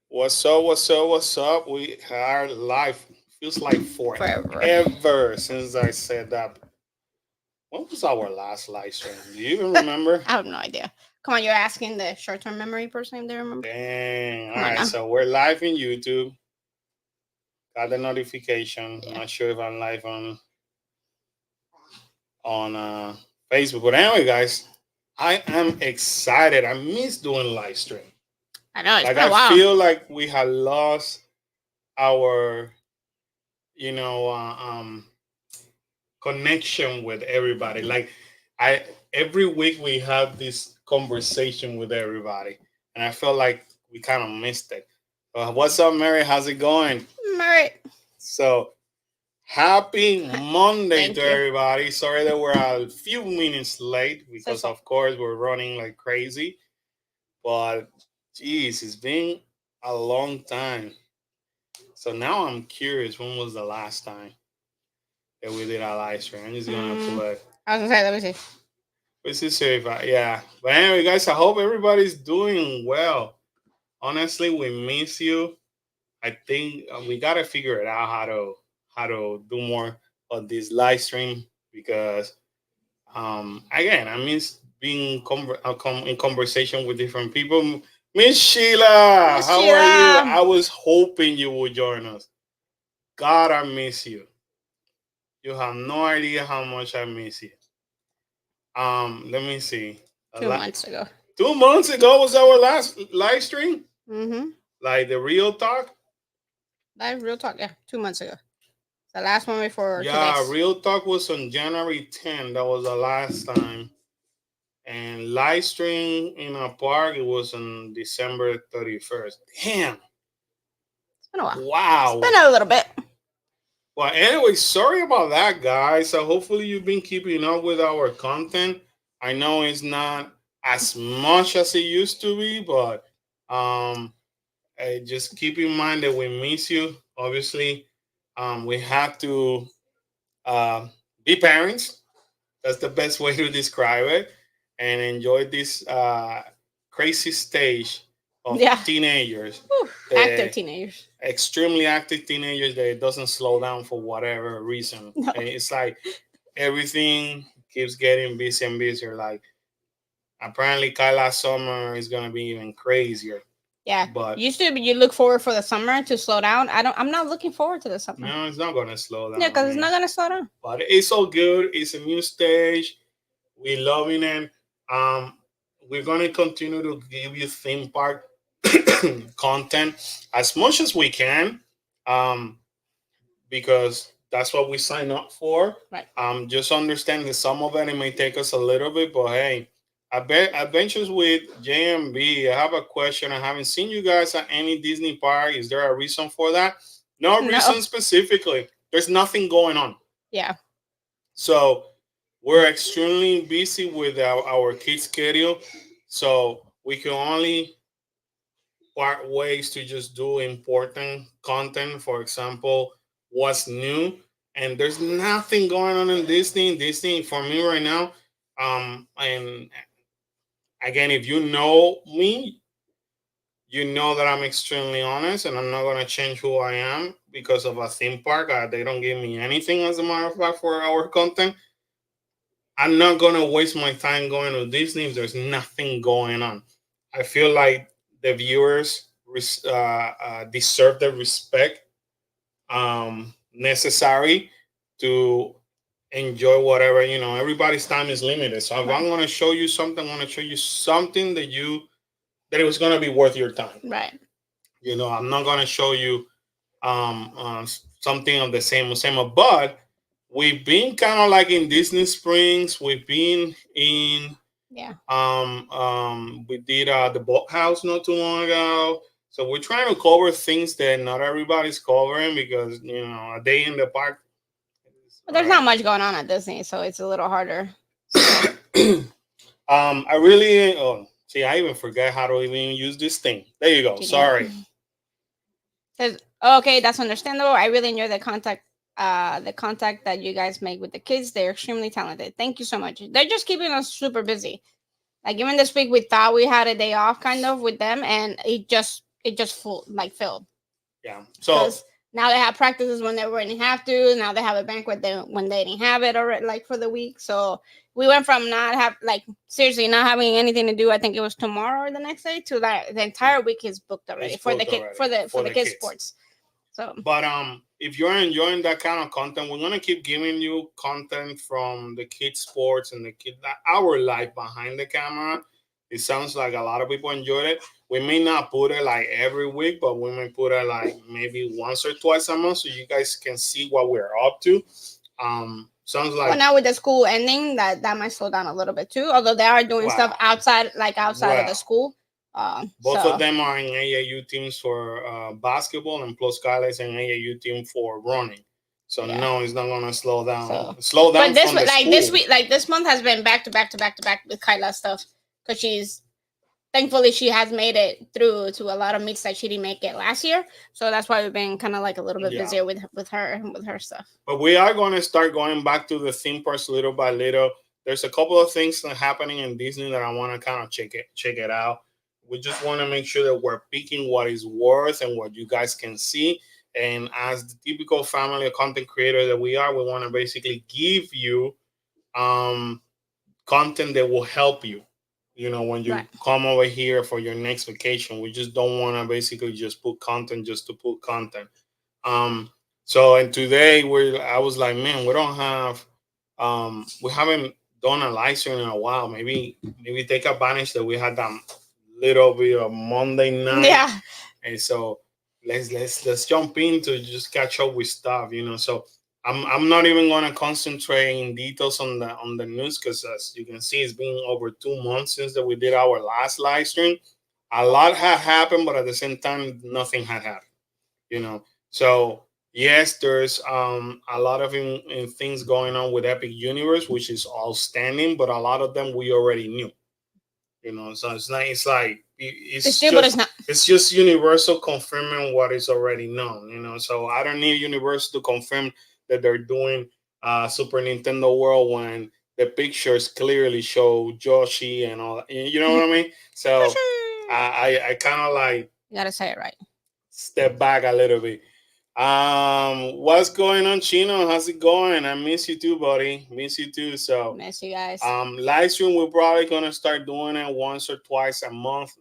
What's up? What's up? What's up? We are live. Feels like Forever. forever since I said that. When was our last live stream? Do you even remember? I have no idea. Come on, you're asking the short-term memory person if they remember. Dang. All Come on right. now. So we're live in YouTube. Got the notification. I'm Yeah. not sure if I'm live on Facebook. But anyway, guys, I am excited. I miss doing live stream. I know, it's Like been a I while. feel like we had lost our, you know, connection with everybody. Like I every week we have this conversation with everybody, and I felt like we kind of missed it. What's up, Mary? How's it going? Alright. So happy Monday to Thank you. everybody. Sorry that we're a few minutes late So because sorry. of course we're running like crazy, but geez, it's been a long time. So now I'm curious, when was the last time that we did a live stream? I'm just gonna pull Mm, it. I was gonna say, let me see. Let's just say, if yeah. But anyway, guys, I hope everybody's doing well. Honestly, we miss you. I think we gotta figure it out how to do more of this live stream because again, I miss being in conversation with different people. Miss Sheila, Miss how are you? Sheila. I was hoping you would join us. God, I miss you. You have no idea how much I miss you. Let me see. A Two la- months ago. 2 months ago was our last live stream, Mm-hmm. like the real talk. That real talk, yeah. 2 months ago. The last one before Yeah, today's. real talk was on January 10th. That was the last time. And live stream in a park, it was on December 31st. Damn. It's been a while. It's Wow. been a little bit. Well, anyway, sorry about that, guys. So hopefully you've been keeping up with our content. I know it's not as much as it used to be, but um, just keep in mind that we miss you. Obviously, we have to uh, be parents. That's the best way to describe it, and enjoy this crazy stage of Yeah. teenagers, Whew. the Active teenagers. extremely active teenagers that doesn't slow down for whatever reason. No. And it's like everything keeps getting busier and busier. Like apparently, Kyla summer is gonna be even crazier. Yeah. But Used to be you look forward for the summer to slow down. I'm not looking forward to the summer. no, it's not gonna slow Yeah, down. I because it's mean, not gonna slow down. but it's all good. It's a new stage. We loving it. Um, we're gonna continue to give you theme park content as much as we can, um, because that's what we sign up for. Right. Just understand that some of it may take us a little bit, but hey, I bet Adventures with JMB. I have a question. I haven't seen you guys at any Disney park. Is there a reason for that? No No. reason specifically. There's nothing going on. Yeah. So we're extremely busy with our kids' schedule. So we can only part ways to just do important content. For example, what's new. And there's nothing going on in Disney. Disney for me right now. And again, if you know me, you know that I'm extremely honest and I'm not gonna change who I am because of a theme park. They don't give me anything as a matter of fact for our content. I'm not gonna waste my time going to Disney if there's nothing going on. I feel like the viewers deserve the respect necessary to enjoy whatever Everybody's time is limited, so if Right. I'm gonna show you something, I'm gonna show you something that it was gonna be worth your time. Right. I'm not gonna show you something of the same, but we've been kind of like in Disney Springs. We've been in Yeah. we did the boat house not too long ago. So we're trying to cover things that not everybody's covering because a day in the park. But All there's not much going on at Disney, so it's a little harder still. right. I really see. I even forgot how to even use this thing. There you go. Can you? Sorry. Says, okay, that's understandable. I really enjoy the contact that you guys make with the kids. They're extremely talented. Thank you so much. They're just keeping us super busy. Like even this week, we thought we had a day off, kind of, with them, and it just it just full like filled. Yeah. So Because now they have practices when they wouldn't have to. Now they have a banquet when they didn't have it already, like for the week. So we went from not have like seriously not having anything to do. I think it was tomorrow or the next day to that the entire week is booked already it's for the booked kid already for for the the kids kids. sports. So But if you're enjoying that kind of content, we're gonna keep giving you content from the kids sports and the kid our life behind the camera. It sounds like a lot of people enjoyed it. We may not put it like every week, but we may put it like maybe once or twice a month, so you guys can see what we're up to. Sounds well, like now with the school ending, that might slow down a little bit too. Although they are doing stuff wow. outside, like outside of the Well, school. both of So them are in AAU teams for basketball, and plus Skylights an AAU team for running. So yeah. no, it's not gonna slow down. So, Slow but down this from the like this school. week, like this month has been back to back to back to back with Kyla stuff because she's thankfully she has made it through to a lot of meets that she didn't make it last year. So that's why we've been kind of like a little bit Yeah, busier with her stuff. but we are going to start going back to the theme parks little by little. There's a couple of things that are happening in Disney that I want to kind of check it out. We just want to make sure that we're picking what is worth and what you guys can see. And as the typical family content creator that we are, we want to basically give you um, content that will help you. You know, when Right. you come over here for your next vacation, we just don't want to basically just put content just to put content. Um, so and today I was like, man, we haven't done a live stream in a while. Maybe take advantage that we had that little bit of Monday night, Yeah. and so let's jump in to just catch up with stuff, you know. So I'm not even gonna concentrate in details on the news because as you can see, it's been over 2 months since that we did our last live stream. A lot had happened, but at the same time, nothing had happened, you know. So yes, there's a lot of in things going on with Epic Universe, which is outstanding, but a lot of them we already knew, you know. So it's not, it's like It's still, but it's not. it's just Universal confirming what is already known, you know. So I don't need Universal to confirm that they're doing Super Nintendo World when the pictures clearly show Joshi and all that, you know what I mean. So I kind of like You gotta say it right. step back a little bit. What's going on, Chino? How's it going? I miss you too, buddy. Miss you too. So, Miss you guys. live stream, we're probably gonna start doing it once or twice a month,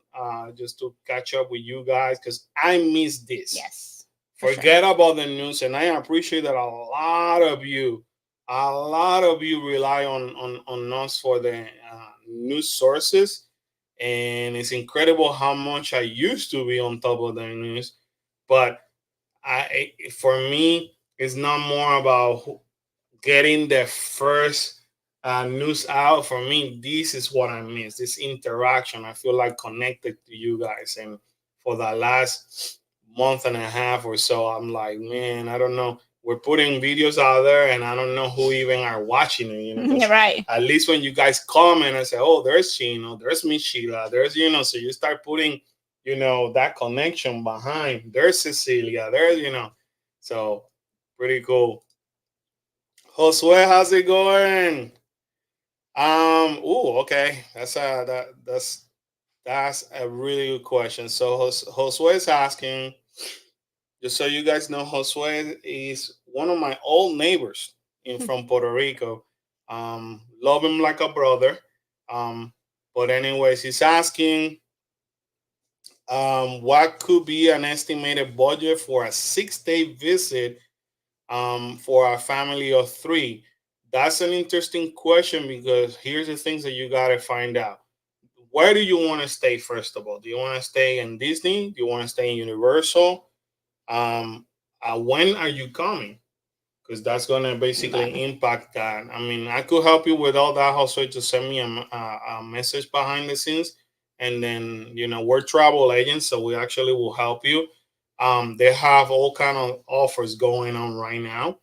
just to catch up with you guys because I miss this. Yes, for sure. Forget about the news, and I appreciate that a lot of you rely on us for the news sources, and it's incredible how much I used to be on top of the news, but for me, it's not more about getting the first news out. For me, this is what I miss. This interaction. I feel like connected to you guys, and for the last month and a half or so, I'm like, man, I don't know. We're putting videos out there, and I don't know who even are watching it. You know, You're because right. at least when you guys comment and say, "Oh, there's Chino, there's Miss Sheila, there's," you know, so you start putting, you know, that connection behind. There's Cecilia, there's, you know, so pretty cool. Josue, how's it going? Okay. That's a really good question. So Josue is asking, just so you guys know, Josue is one of my old neighbors in from Puerto Rico. Love him like a brother. Um, but anyways, he's asking, what could be an estimated budget for a 6 day visit for a family of three? That's an interesting question because here's the things that you got to find out. Where do you want to stay, first of all? Do you want to stay in Disney? Do you want to stay in Universal? When are you coming? Because that's going to basically Right. impact that. I mean, I could help you with all that. Also, just send me a message behind the scenes. And then, you know, we're travel agents, so we actually will help you. They have all kind of offers going on right now,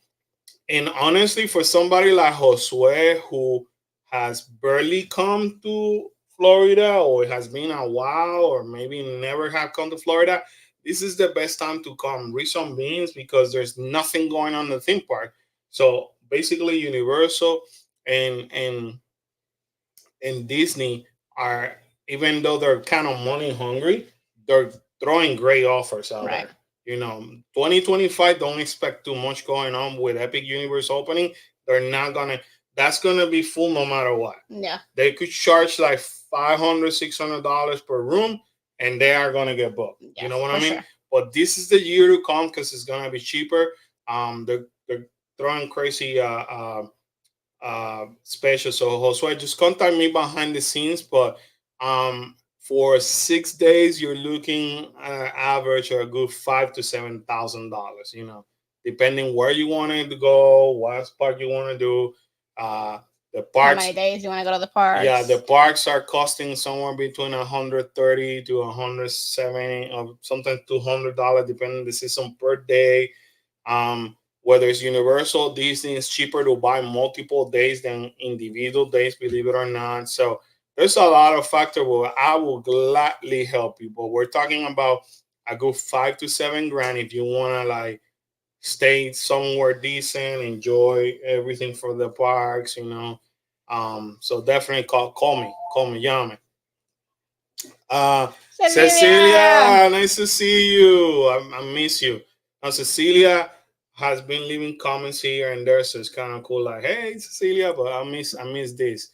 and honestly, for somebody like Josue who has barely come to Florida or has been a while or maybe never have come to Florida, this is the best time to come. Reason being because there's nothing going on in the theme park. So basically Universal and and Disney are, even though they're kind of money hungry, they're throwing great offers out Right. there. 2025, don't expect too much going on with Epic Universe opening. They're not gonna. That's gonna be full no matter what. Yeah. They could charge like $500, $600 per room, and they are gonna get booked. You Yeah, know what I for mean? sure. But this is the year to come because it's gonna be cheaper. They're throwing crazy special. So Josue, just contact me behind the scenes. But for 6 days, you're looking at an average or a good $5,000 to $7,000. Depending where you want to go, what part you want to do. Uh, the How parks, many days you want to go to the yeah, the parks? parks are costing somewhere between 130 to 170, or sometimes $200, depending on the season per day. Whether it's Universal, Disney, is cheaper to buy multiple days than individual days, believe it or not. So there's a lot of factors where I will gladly help you. But we're talking about a good 5 to 7 grand if you wanna like stay somewhere decent, enjoy everything for the parks. So definitely call me, Yami. Cecilia. Cecilia, nice to see you. I miss you. Now, Cecilia has been leaving comments here and there, so it's kind of cool. Like, hey, Cecilia, but I miss this.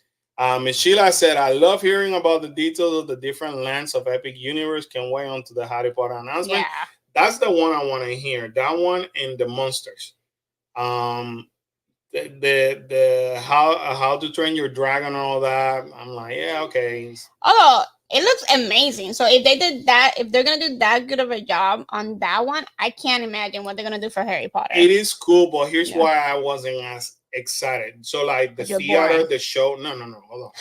Miss Sheila said, I love hearing about the details of the different lands of Epic Universe. Can wait on to the Harry Potter announcement. Yeah. That's the one I want to hear. That one and the monsters. Um, the how to train your dragon and all that. I'm like, yeah, okay. Although it looks amazing. So if they did that, if they're gonna do that good of a job on that one, I can't imagine what they're gonna do for Harry Potter. It is cool, but here's Yeah. why I wasn't as excited. So like the Because you're theater, boring. the show. No, hold on.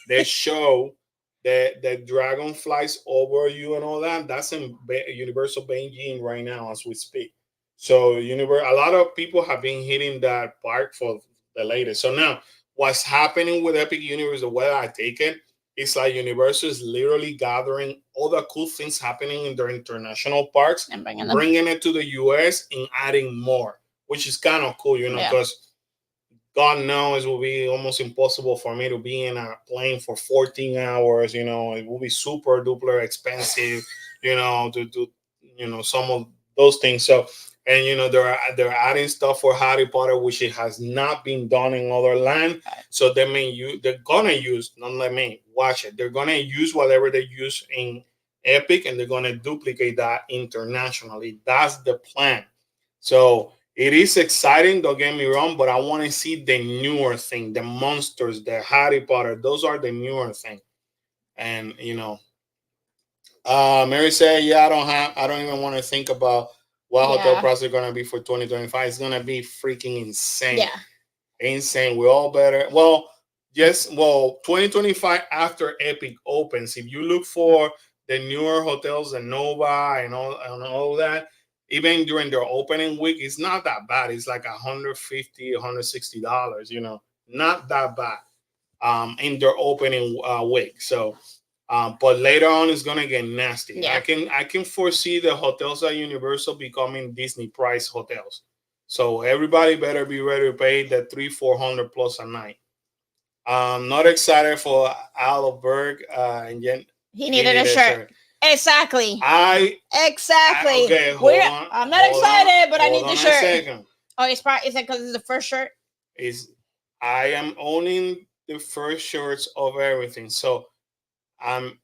The show, the dragon flies over you and all that. That's in Universal Beijing right now as we speak. So a lot of people have been hitting that park for the latest. So now, what's happening with Epic Universe? The way I take it, it's like Universal is literally gathering all the cool things happening in their international parks, And bringing them. bringing it to the US and adding more, which is kind of cool, Yeah. because God knows it will be almost impossible for me to be in a plane for 14 hours. It will be super duper expensive, to do, some of those things. So, and they're adding stuff for Harry Potter, which it has not been done in other land. So they're gonna use, not let me watch it. They're gonna use whatever they use in Epic, and they're gonna duplicate that internationally. That's the plan. So it is exciting, don't get me wrong, but I want to see the newer thing, the monsters, the Harry Potter. Those are the newer thing. And Mary said, yeah, I don't even want to think about what hotel Yeah. prices are gonna be for 2025. It's gonna be freaking insane. Yeah. Insane. We're all better. Well, yes, 2025 after Epic opens, if you look for the newer hotels, the Nova and all that, even during their opening week, it's not that bad. It's like $150, $160, not that bad in their opening week. So but later on it's gonna get nasty. Yeah. I can foresee the hotels at Universal becoming Disney price hotels. So everybody better be ready to pay the 300-400 plus a night. I'm not excited for Alberg, and yet He needed a shirt. Exactly. Exactly. Okay, hold on. I'm not excited, but I need the shirt. Second. Oh, it's probably is it because it's the first shirt? I am owning the first shirts of everything. So I'm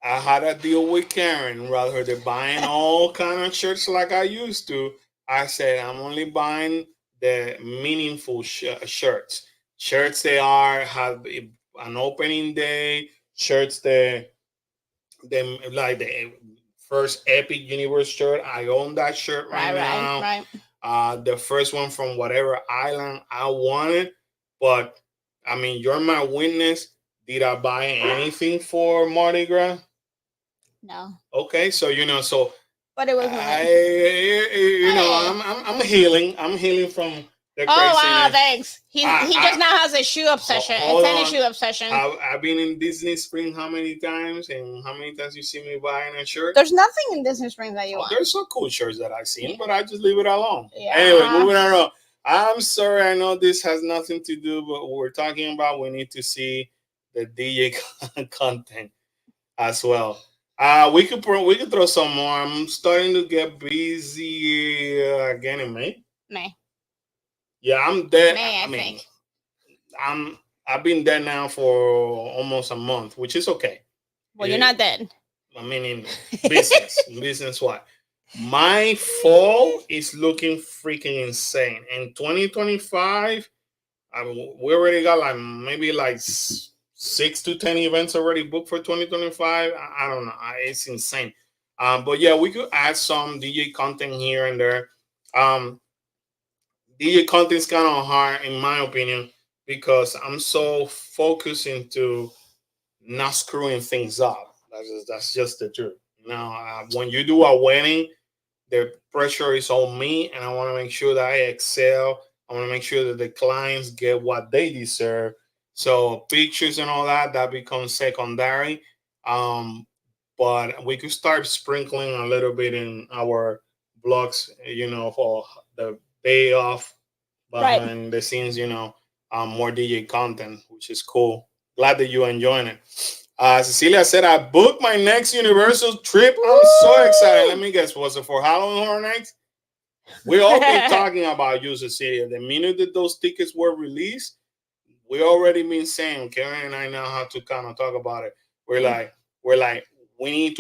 I had a deal with Karen. Rather than buying all kind of shirts like I used to, I said I'm only buying the meaningful shirts. Shirts they have an opening day. Shirts them like the first Epic Universe shirt. I own that shirt right now. Right. The first one from whatever island I wanted, but I mean, you're my witness. Did I buy anything for Mardi Gras? No. Okay, so But it was I'm healing. I'm healing from the craziness. Oh wow, thanks. He just now has a shoe obsession, a tennis shoe obsession. I've been in Disney Spring how many times, and how many times you see me buying a shirt? There's nothing in Disney Spring that you want. There's some cool shirts that I've seen, but I just leave it alone. Yeah. Anyway, moving on. I'm sorry, I know this has nothing to do, but we're talking about we need to see the DJ content as well. We could throw some more. I'm starting to get busy again in May. May. Yeah, I'm dead. May, I I mean, think. I'm I've been dead now for almost a month, which is okay. Well, you're It, not dead. I mean, in business what? My fall is looking freaking insane. In 2025, we already got like maybe like 6 to 10 events already booked for 2025. I don't know. It's insane. But yeah, we could add some DJ content here and there. Um, DJ content is kind of hard, in my opinion, because I'm so focused into not screwing things up. That's just the truth. Now, when you do a wedding, the pressure is on me, and I want to make sure that I excel. I want to make sure that the clients get what they deserve. So pictures and all that becomes secondary. Um, but we could start sprinkling a little bit in our blogs, for the day off Right. behind the scenes, more DJ content, which is cool. Glad that you're enjoying it. Cecilia said, I booked my next Universal trip. I'm so excited. Let Woo! me guess, was it for Halloween Horror Nights? We all been talking about you, Cecilia. The minute that those tickets were released, we already been saying, Karen and I now have to kind of talk about it. We're like, we need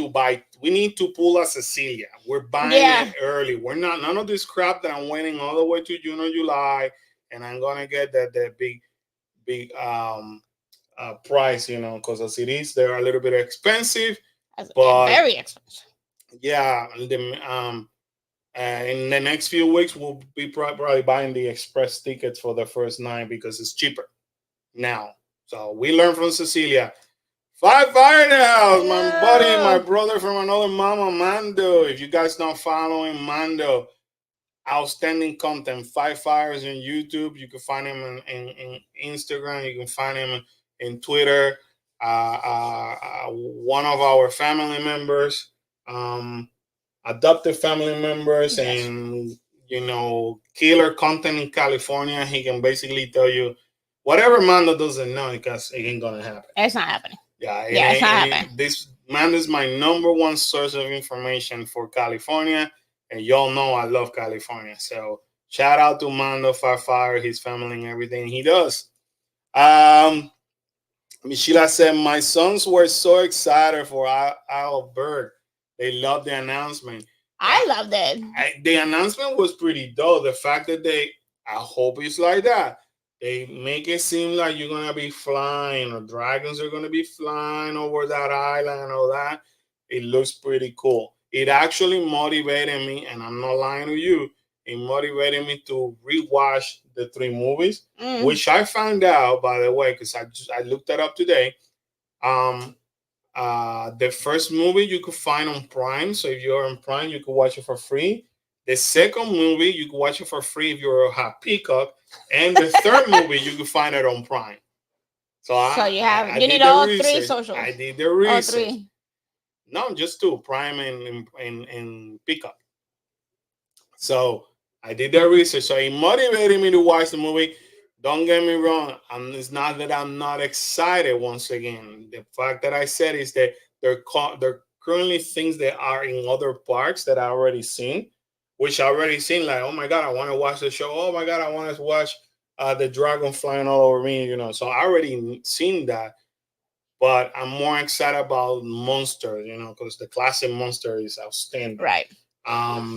to pull a Cecilia. We're buying Yeah. it early. We're not none of this crap that I'm waiting all the way to June or July, and I'm gonna get that big price, because as it is, they're a little bit expensive. But Very expensive. yeah, in the next few weeks, we'll be probably buying the express tickets for the first night because it's cheaper now. So we learned from Cecilia. Five Fire in the house, my buddy, my Hello. brother from another mama, Mando. If you guys not following Mando, outstanding content. Five Fires on YouTube. You can find him in Instagram. You can find him in Twitter. One of our family members. Adopted family members, Yes. and killer content in California. He can basically tell you whatever Mando doesn't know, because it ain't gonna happen. It's not happening. Yeah, Yeah, it's not happening. this Mando is my number one source of information for California, and y'all know I love California. So shout out to Mando Fire, his family, and everything he does. Um, Michela said, my sons were so excited for Isle of Bird. They loved the announcement. I loved it. The announcement was pretty dope. The fact that I hope it's like that. They make it seem like you're gonna be flying, or dragons are gonna be flying over that island and all that. It looks pretty cool. It actually motivated me, and I'm not lying to you. It motivated me to rewatch the three movies, which I found out, by the way, because I looked that up today. Um, the first movie you could find on Prime, so if you're on Prime, you could watch it for free. The second movie you could watch it for free if you're a Peacock, and the third movie you could find it on Prime. So You need all three socials. I did the All research. three. No, just two, Prime and Peacock. So I did the research. So it motivated me to watch the movie. Don't get me wrong. It's not that I'm not excited. Once again, the fact that I said is that there currently things that are in other parks that I already seen, which I already seen. Like, oh my god, I want to watch the show. Oh my god, I want to watch the dragon flying all over me. So I already seen that. But I'm more excited about Monster. Because the classic Monster is outstanding. Right.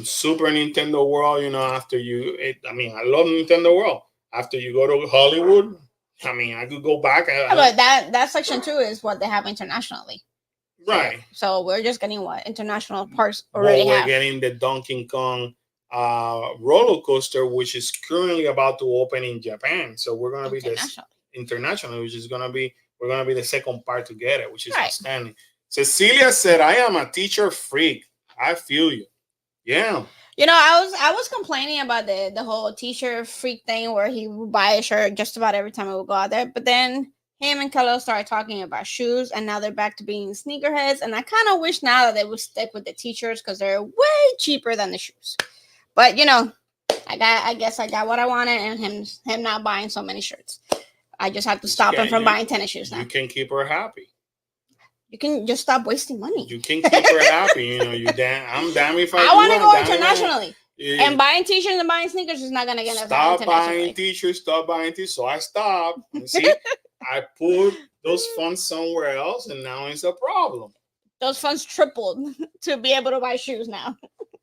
Super Nintendo World. I love Nintendo World. After you go to Hollywood, I could go back. Yeah, but that section two is what they have internationally. Right. So we're just getting what international parks Well, already we're have. getting the Donkey Kong roller coaster, which is currently about to open in Japan. So we're gonna be this international, which is gonna be we're gonna be the second part to get it, which is outstanding. Cecilia said, "I am a teacher freak. I feel you." Yeah. I was complaining about the whole t-shirt freak thing where he would buy a shirt just about every time I would go out there. But then him and Khalil started talking about shoes, and now they're back to being sneakerheads. And I kind of wish now that they would stick with the t-shirts because they're way cheaper than the shoes. But I guess I got what I wanted, and him not buying so many shirts. I just have to stop him from buying tennis shoes now. You can keep her happy. You can just stop wasting money. You can keep her happy. You know, I'm damn if I I do. want to I'm go damn if I internationally. Yeah. And buying t-shirts and buying sneakers is not gonna get us out Stop buying internationally. t-shirts, stop buying t-shirts. So I stopped. And see, I put those funds somewhere else, and now it's a problem. Those funds tripled to be able to buy shoes now.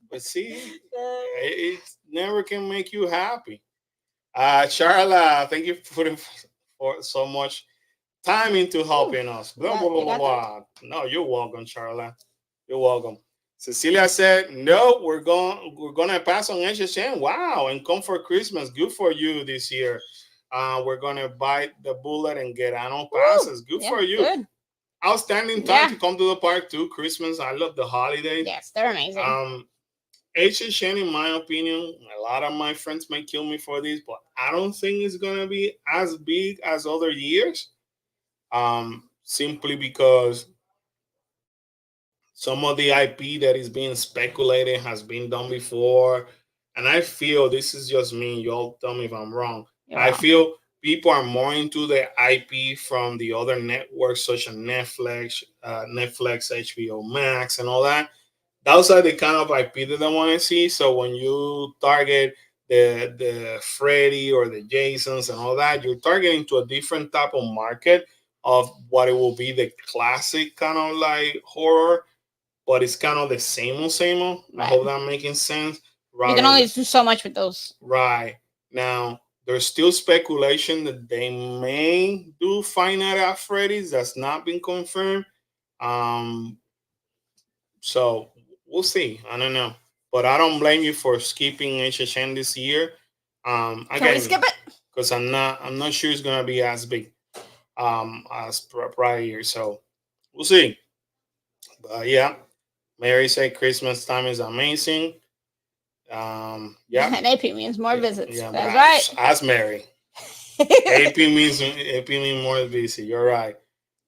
But see, it never can make you happy. Charla, thank you for putting for so much time into Ooh, helping us. you Blah, blah, blah, got blah, that? blah. No, you're welcome, Charla. You're welcome. Cecilia said, "No, we're gonna pass on HHN. Wow, and come for Christmas. Good for you this year. We're gonna bite the bullet and get annual Woo! passes. Good Yeah, for you. good. Outstanding time Yeah. to come to the park too. Christmas. I love the holiday. Yes, they're amazing. HHN, in my opinion, a lot of my friends may kill me for this, but I don't think it's gonna be as big as other years. Simply because some of the IP that is being speculated has been done before. And I feel this is just me. Y'all tell me if I'm wrong. You're I wrong. feel people are more into the IP from the other networks such as Netflix, HBO Max, and all that. Those are the kind of IP that I want to see. So when you target the Freddy or the Jasons and all that, you're targeting to a different type of market of what it will be the classic kind of like horror, but it's kind of the same old, same old. I Right. hope that making sense. You can Rather, only do so much with those. right now, there's still speculation that they may do Five Nights at Freddy's. That's not been confirmed. Um, so we'll see. I don't know, but I don't blame you for skipping HHN this year. Can we Again, skip it? because I'm not sure it's gonna be as big as prior year. So we'll see. But yeah, Mary said Christmas time is amazing. Yeah, And AP means more visits. yeah, but That's right. as Mary, AP means more busy. You're right.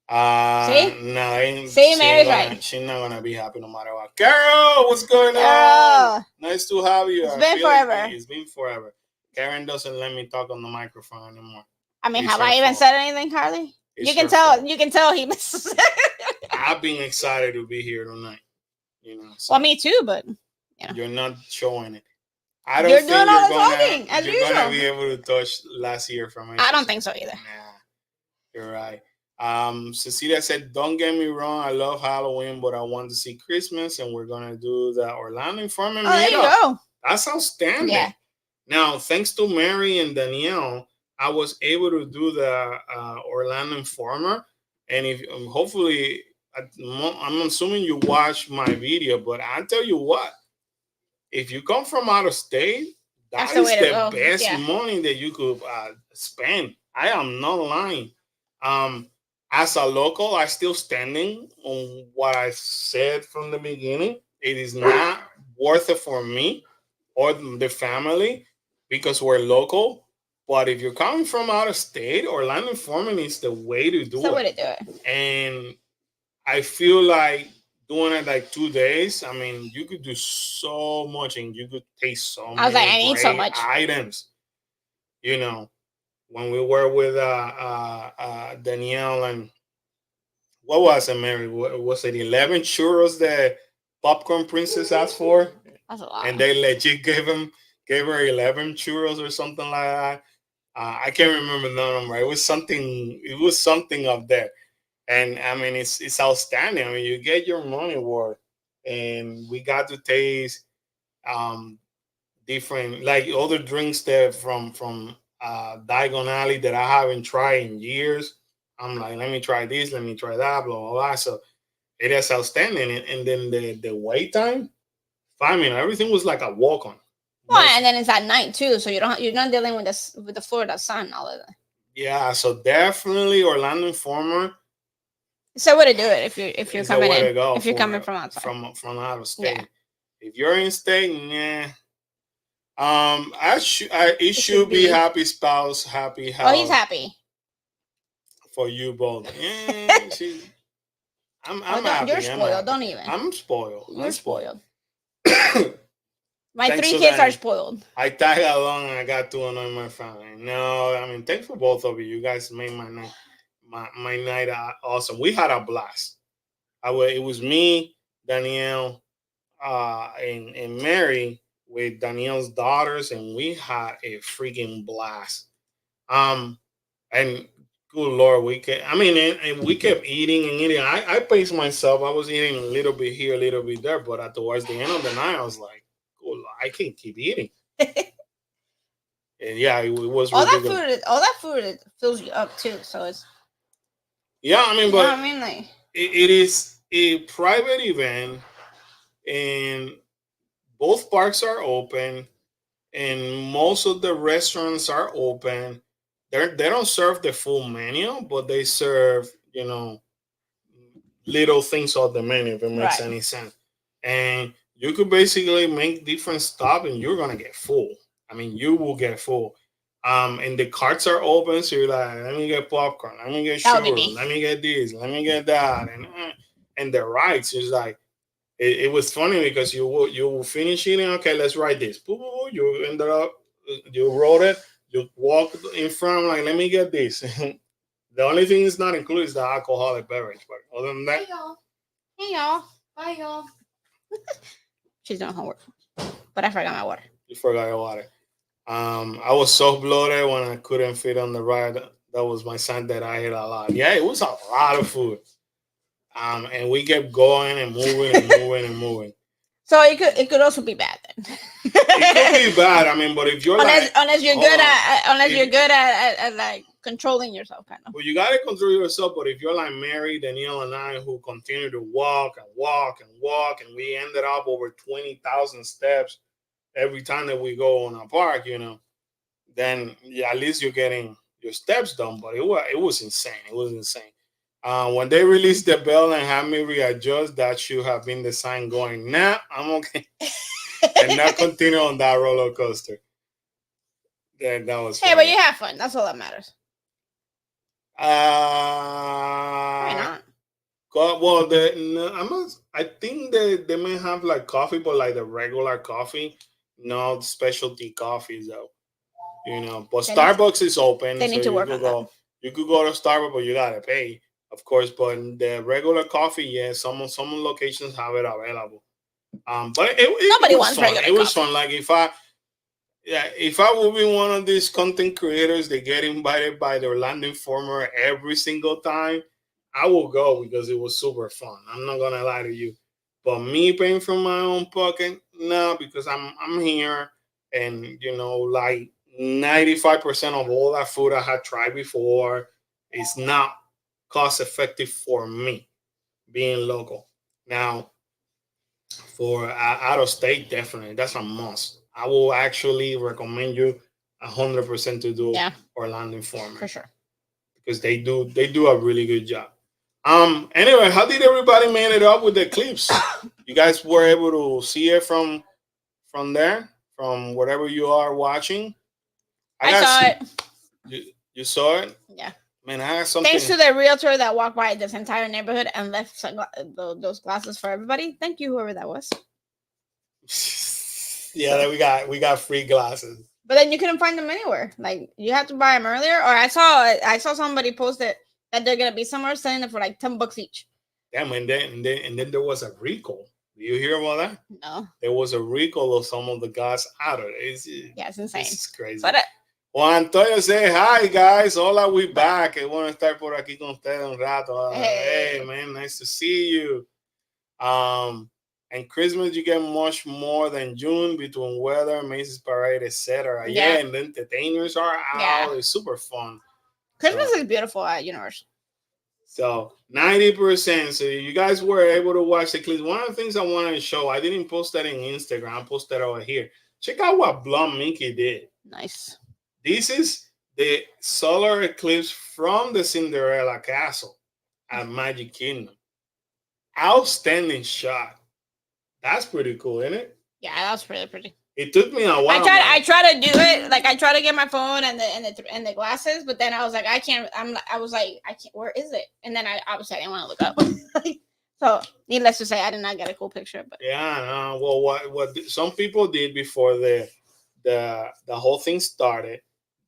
See? No, See, Mary's right. she's not gonna be happy no matter what. Carol, what's going on? Girl, Nice to have you. it's I been feel like forever. it's been forever. Karen doesn't let me talk on the microphone anymore. I mean, It's have her I even fault. said anything, Carly? It's You can her tell. fault. You can tell he misses. I've been excited to be here tonight. So Well, me too, but you're not showing it. I don't you're think doing all you're the gonna talking as you're gonna be usual. able to touch last year from I don't HHN. think so either. Nah, you're right. Cecilia said, "Don't get me wrong. I love Halloween, but I want to see Christmas, and we're gonna do the Orlando Informant Oh, there you meetup. go. That's outstanding." Yeah. Now, thanks to Mary and Danielle, I was able to do the Orlando Informer, and if hopefully, I'm assuming you watched my video, but I tell you what, if you come from out of state, That's that the way is to the go. best Yeah. money that you could spend. I am not lying. Um, as a local, I still standing on what I said from the beginning. It is not worth it for me or the family because we're local. But if you're coming from out of state, Orlando Informant is the way to That's the do way it. to do it. And I feel like doing it like 2 days. I mean, you could do so much and you could taste so I was like, I many need so great much. items. You know, when we were with Danielle and what was it, Mary? Was it 11 churros that Popcorn Princess asked for? That's a lot. And they legit gave her 11 churros or something like that. I can't remember the number. It was something. It was something of that. And I mean, it's outstanding. I mean, you get your money worth, and we got to taste um, different like other drinks that from Diagon Alley that I haven't tried in years. I'm like, let me try this, let me try that, blah blah blah. So it is outstanding, and then the wait time. 5 minutes, everything was like a walk on. Well, and then it's at night too, so you're not dealing with the Florida sun all of that. Yeah, so definitely Orlando Informer So way to do it if you're is the coming way to in go if you're coming for from outside. from out of state. Yeah. If you're in state, yeah. It should be be. happy spouse, happy house. Oh, he's happy For you both. Yeah, I'm happy. You're spoiled. Happy. Don't even. I'm spoiled. You're I'm spoiled. spoiled. My Thanks 3 to kids that, are spoiled. I tag along and I got to annoy my family. No, I mean, thanks for both of you. You guys made my night awesome. We had a blast. It was me, Danielle, and Mary with Danielle's daughters, and we had a freaking blast. Um, and good lord, I mean, and we kept eating and eating. I paced myself. I was eating a little bit here, a little bit there, but towards the end of the night, I was like, good lord, I can't keep eating. And yeah, it was ridiculous. All that food fills you up too. So it's Yeah, I mean, you know but what I mean, like it is a private event, and both parks are open, and most of the restaurants are open. They don't serve the full menu, but they serve, little things on the menu, if it makes right. any sense. And you could basically make different stuff, and you're gonna get full. I mean, you will get full. And the carts are open, so you're like, let me get popcorn, let me get That would be sugar, me. let me get this, let me get that, and the rides is like it was funny because you will finish eating. Okay, let's ride this. Boo, boo, boo. You ended up, you wrote it. You walk in front, like, let me get this. The only thing is not included is the alcoholic beverage, but other than that, Hey y'all. Hey y'all. Bye y'all. She's doing homework, but I forgot my water. you forgot your water. I was so bloated when I couldn't fit on the ride. That was my sign that I ate a lot. Yeah, it was a lot of food. And we kept going and moving and moving and moving. So it could also be bad then. It could be bad. I mean, but if you're like, unless you're hold good on, you're if, good at like controlling yourself, kind of. well, you gotta control yourself. But if you're like Mary, Danielle, and I, who continue to walk and walk and walk, and we ended up over 20,000 steps every time that we go on a park, then yeah, at least you're getting your steps done. But it was insane. It was insane. When they released the bell and had me readjust, that should have been the sign going, nah, I'm okay, and not continue on that roller coaster. That was Hey, but funny. you have fun. That's all that matters. Why Uh, not? well, no, I think they may have like coffee, but like the regular coffee, not specialty coffees though. But They need to, Starbucks is open, they so need to work on that. You could go to Starbucks, but you gotta pay, of course. But the regular coffee, yeah, some locations have it available. But it Nobody was wants fun. regular It was coffee. fun. Like if I would be one of these content creators that get invited by their landing former every single time, I will go because it was super fun. I'm not gonna lie to you. But me paying from my own pocket, no, because I'm here, and like 95% of all that food I had tried before is not cost effective for me being local. Now, for out of state, definitely that's a must. I will actually recommend you 100% to do Yeah, Orlando for Informer sure. because they do a really good job. Anyway, how did everybody made it up with the clips? You guys were able to see it from there, from whatever you are watching. I I got saw it. you saw it. Yeah. Man, I got Thanks something. to the realtor that walked by this entire neighborhood and left those glasses for everybody. Thank you, whoever that was. Yeah, So, we got free glasses. but then you couldn't find them anywhere. Like you had to buy them earlier. Or I saw somebody post it that they're gonna be somewhere selling them for like $10 each. Damn, and then there was a recall. Do you hear about that? No. There was a recall of some of the guys out of it. Yeah, it's insane. This is crazy. But Juan Antonio say, hi guys, hola, we back. Es bueno estar por aquí con ustedes un rato. Hey hey, man, nice to see you. And Christmas you get much more than June between weather, Macy's parade, etc. Yeah, yeah, and the entertainers are yeah. out. It's super fun. Christmas So is beautiful at Universal. So 90%. So you guys were able to watch the clips. One of the things I wanted to show, I didn't post that in Instagram. I posted that over here. Check out what Blum Mickey did. Nice. This is the solar eclipse from the Cinderella Castle at Magic Kingdom. Outstanding shot. That's pretty cool, isn't it? Yeah, that was really pretty. It took me a while. I tried to do it. Like I tried to get my phone and the glasses, but then I was like, I can't. I was like, I can't. Where is it? And then I obviously I didn't want to look up. So needless to say, I did not get a cool picture. But yeah, no. Well, what some people did before the whole thing started,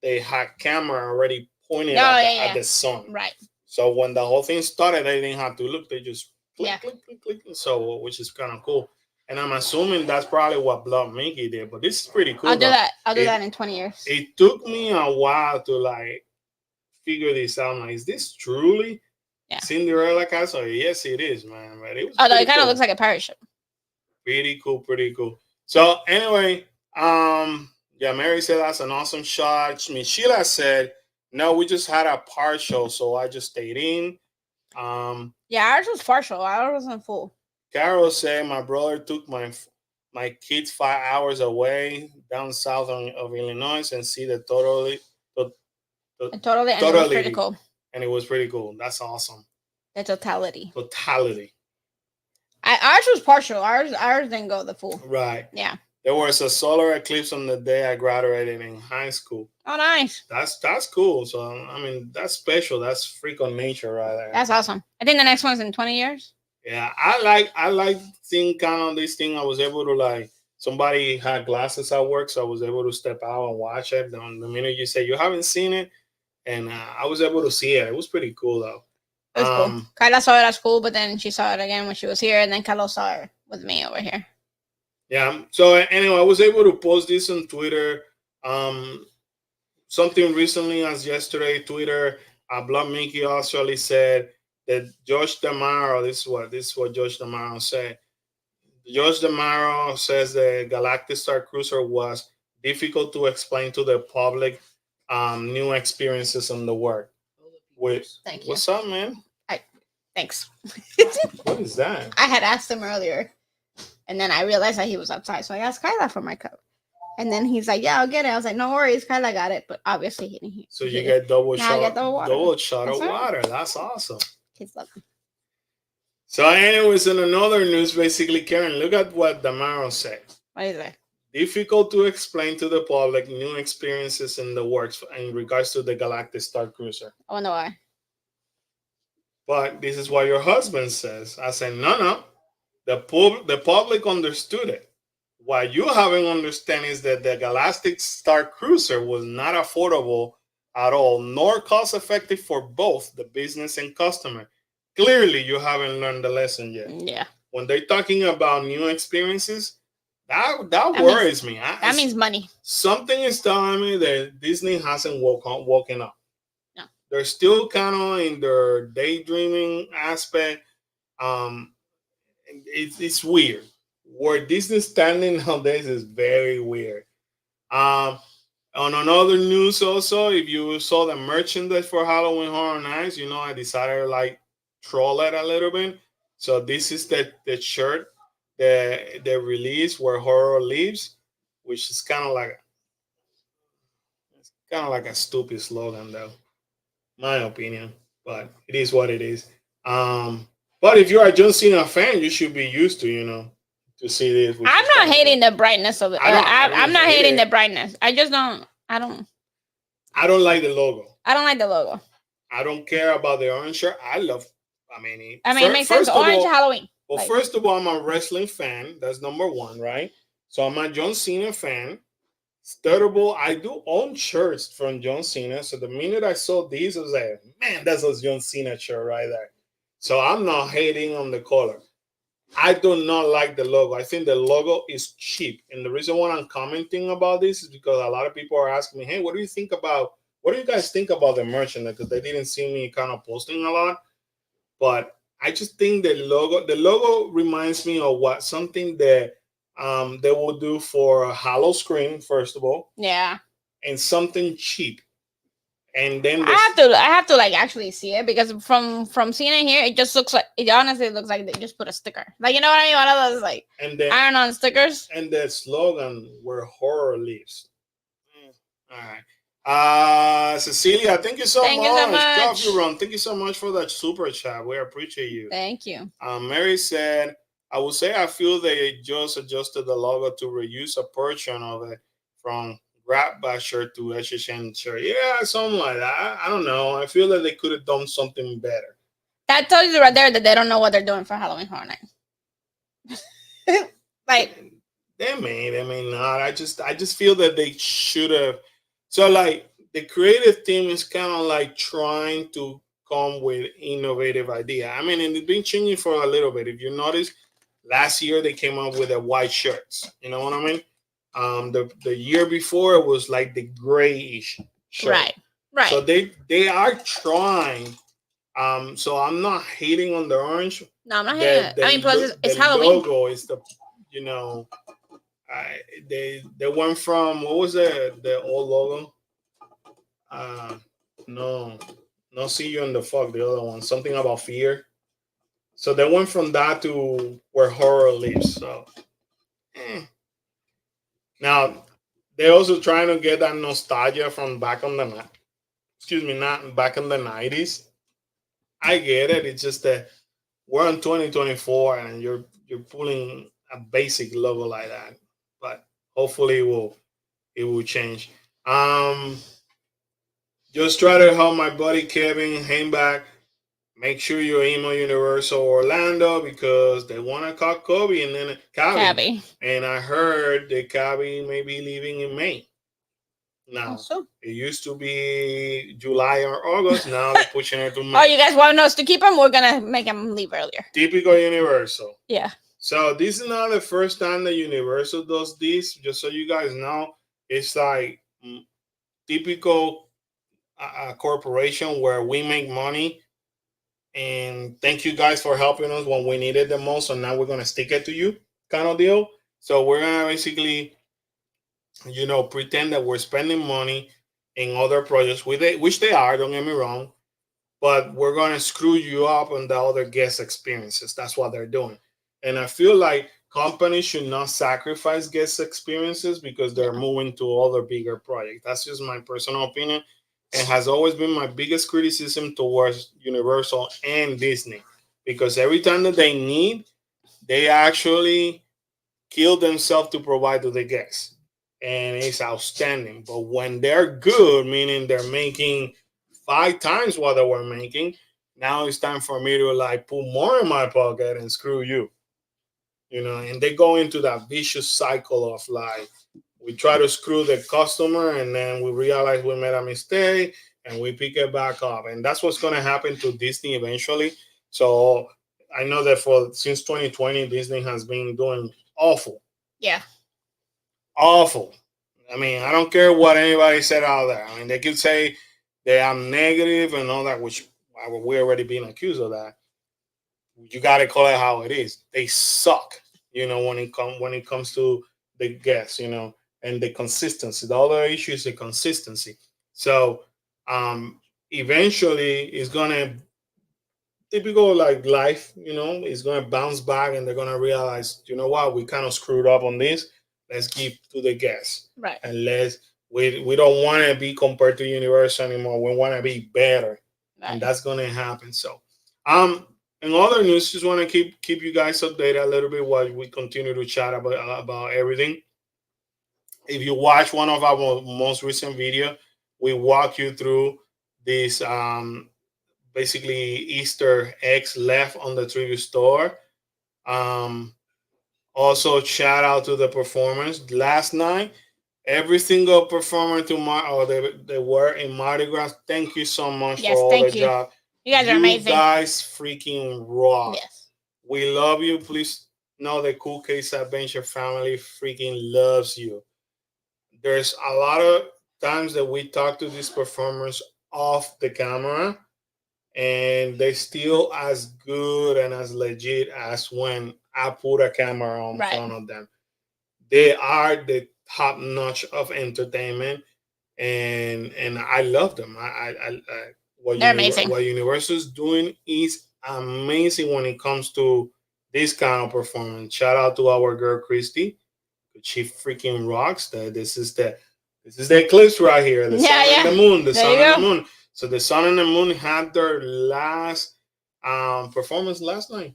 they had camera already pointed oh at yeah, the sun. right. So when the whole thing started, they didn't have to look. They just click, Yeah. click, click, click. So, which is kind of cool. And I'm assuming that's probably what Blood Mickey did. But this is pretty I'll cool, do though. that. I'll do It that in 20 years. it took me a while to like figure this out. Like, is this truly Yeah. Cinderella Castle? Yes, it is, man. But it was Although pretty it kind of cool. looks like a pirate ship. Pretty cool, pretty cool. So anyway, yeah, Mary said that's an awesome shot. I mean, Sheila said, no, we just had a partial, so I just stayed in. Yeah, ours was partial. Ours wasn't full. Carol said my brother took my kids 5 hours away down south of Illinois and see the to, And totally, and it was pretty totally, cool. and it was pretty cool. That's awesome. The totality. Totality. Ours was partial. Ours didn't go the full. Right. Yeah. There was a solar eclipse on the day I graduated in high school. Oh, nice. That's cool. So I mean, that's special. That's freak on nature right there. That's awesome. I think the next one's in 20 years. Yeah, I like seeing kind of this thing. I was able to like somebody had glasses at work, so I was able to step out and watch it. The minute you say you haven't seen it, and I was able to see it. It was pretty cool though. It was cool. Kyla saw it at school, but then she saw it again when she was here, and then Carlos saw it with me over here. Yeah. So anyway, I was able to post this on Twitter. Something recently as yesterday, Twitter, Blood Mickey actually said that Josh Damaro, this is what Josh Damaro said. Josh Damaro says the Galactic Star Cruiser was difficult to explain to the public, new experiences on the work. Thank you. What's up, man? Thanks. What is that? I had asked him earlier, and then I realized that he was outside, so I asked Kyla for my cup. And then he's like, "Yeah, I'll get it." I was like, "No worries, Kyla got it," but obviously he didn't. So you get double now I shot, get double shot of That's right. water. That's awesome. Kids love me. So, anyways, in another news, basically, Karen, look at what Damaro said. What is it? Difficult to explain to the public new experiences in the works in regards to the Galactic Star Cruiser. I wonder why. But this is what your husband says. I said, no. The public understood it. What you haven't understand is that the Galactic Star Cruiser was not affordable at all, nor cost effective for both the business and customer. Clearly, you haven't learned the lesson yet. Yeah. When they're talking about new experiences, that worries me. That means money. Something is telling me that Disney hasn't woken up. No. They're still kind of in their daydreaming aspect. It's weird. Where Disney's standing nowadays is very weird. On another news also, if you saw the merchandise for Halloween Horror Nights, I decided to like troll it a little bit. So this is the shirt, the release where horror lives, which is kind of like a stupid slogan though, my opinion. But it is what it is. But if you're a John Cena fan, you should be used to to see this. I'm not hating the brightness of it. I'm not hating the brightness. I just don't. I don't like the logo. I don't like the logo. I don't care about the orange shirt. It makes sense. Orange Halloween. Well, first of all, I'm a wrestling fan. That's number one, right? So I'm a John Cena fan. Third of all, I do own shirts from John Cena. So the minute I saw these, I was like, man, that's a John Cena shirt right there. So I'm not hating on the color. I do not like the logo. I think the logo is cheap. And the reason why I'm commenting about this is because a lot of people are asking me, hey, what do you guys think about the merchandise? Because they didn't see me kind of posting a lot. But I just think the logo reminds me of something that they will do for a hollow screen, first of all. Yeah. And something cheap. And then I have to like actually see it, because from seeing it here, it just looks like, it honestly looks like they just put a sticker. Like, you know what I mean? One of those like iron-on stickers. And the slogan where horror lives. All right. Cecilia, thank you so much. Coffee Run, thank you so much for that super chat. We appreciate you. Thank you. Mary said, I would say I feel they just adjusted the logo to reduce a portion of it from Grab Bag shirt to HHN shirt. Yeah, something like that. I don't know. I feel that they could have done something better. That tells you right there that they don't know what they're doing for Halloween Horror Night. Like, they may not. I just feel that they should have. So like the creative team is kind of like trying to come with innovative idea. I mean, and it's been changing for a little bit. If you notice, last year they came up with the white shirts. You know what I mean? The year before it was like the grayish shirt. Right. Right. So they are trying. So I'm not hating on the orange. No, I'm not hating it. I mean, plus The it's Halloween. logo is the, you know, they went from, what was the old logo? Uh, no, no, see you in the fuck. The other one, something about fear. So they went from that to where horror lives. So eh. Now they're also trying to get that nostalgia from back on the excuse me, not back in the 90s. I get it. It's just that we're in 2024 and you're pulling a basic logo like that. But hopefully it will change. Um, just try to help my buddy Kevin hang back. Make sure you email Universal Orlando because they want to call Kobe and then Cabby. Cabby. And I heard that Cabby may be leaving in May. Now, Also. it used to be July or August. Now they're pushing it to May. Oh, you guys want us to keep him? We're gonna make him leave earlier. Typical Universal. Yeah. So this is not the first time that Universal does this. Just so you guys know, it's like typical corporation where we make money. And thank you guys for helping us when we needed the most. So now we're gonna stick it to you, kind of deal. So we're gonna basically, pretend that we're spending money in other projects, which they are. Don't get me wrong, but we're gonna screw you up on the other guest experiences. That's what they're doing, and I feel like companies should not sacrifice guest experiences because they're moving to other bigger projects. That's just my personal opinion, and has always been my biggest criticism towards Universal and Disney, because every time that they need, they actually kill themselves to provide to the guests, and it's outstanding. But when they're good, meaning they're making 5 times what they were making, now it's time for me to like put more in my pocket and screw you, and they go into that vicious cycle of like, we try to screw the customer and then we realize we made a mistake and we pick it back up, and that's what's going to happen to Disney eventually. So I know that for since 2020 Disney has been doing awful. Yeah. Awful. I mean, I don't care what anybody said out there. I mean, they could say that I'm negative and all that, which we're already being accused of that. You got to call it how it is. They suck, when it comes to the guests, and the consistency. The other issue is the consistency. So, eventually, it's gonna, typical like life, is gonna bounce back, and they're gonna realize, you know what, we kind of screwed up on this. Let's give to the guests, Right. and we don't want to be compared to Universal anymore. We want to be better, Right. and that's gonna happen. So, in other news, just want to keep you guys updated a little bit while we continue to chat about everything. If you watch one of our most recent video, we walk you through this basically Easter eggs left on the tribute store. Um, Also, shout out to the performers last night. Every single performer they were in Mardi Gras. Thank you so much for Yes. all the Thank you. job. You guys are You amazing. guys freaking rock. Yes. We love you. Please know the Cool Case Adventure family freaking loves you. There's a lot of times that we talk to these performers off the camera, and they still as good and as legit as when I put a camera on Right. front of them. They are the top notch of entertainment, and I love them. They're amazing. What Universal is doing is amazing when it comes to this kind of performance. Shout out to our girl Christy. She freaking rocks. This is the eclipse right here. The sun and the moon. The There sun you and the go. moon. So the sun and the moon had their last performance last night,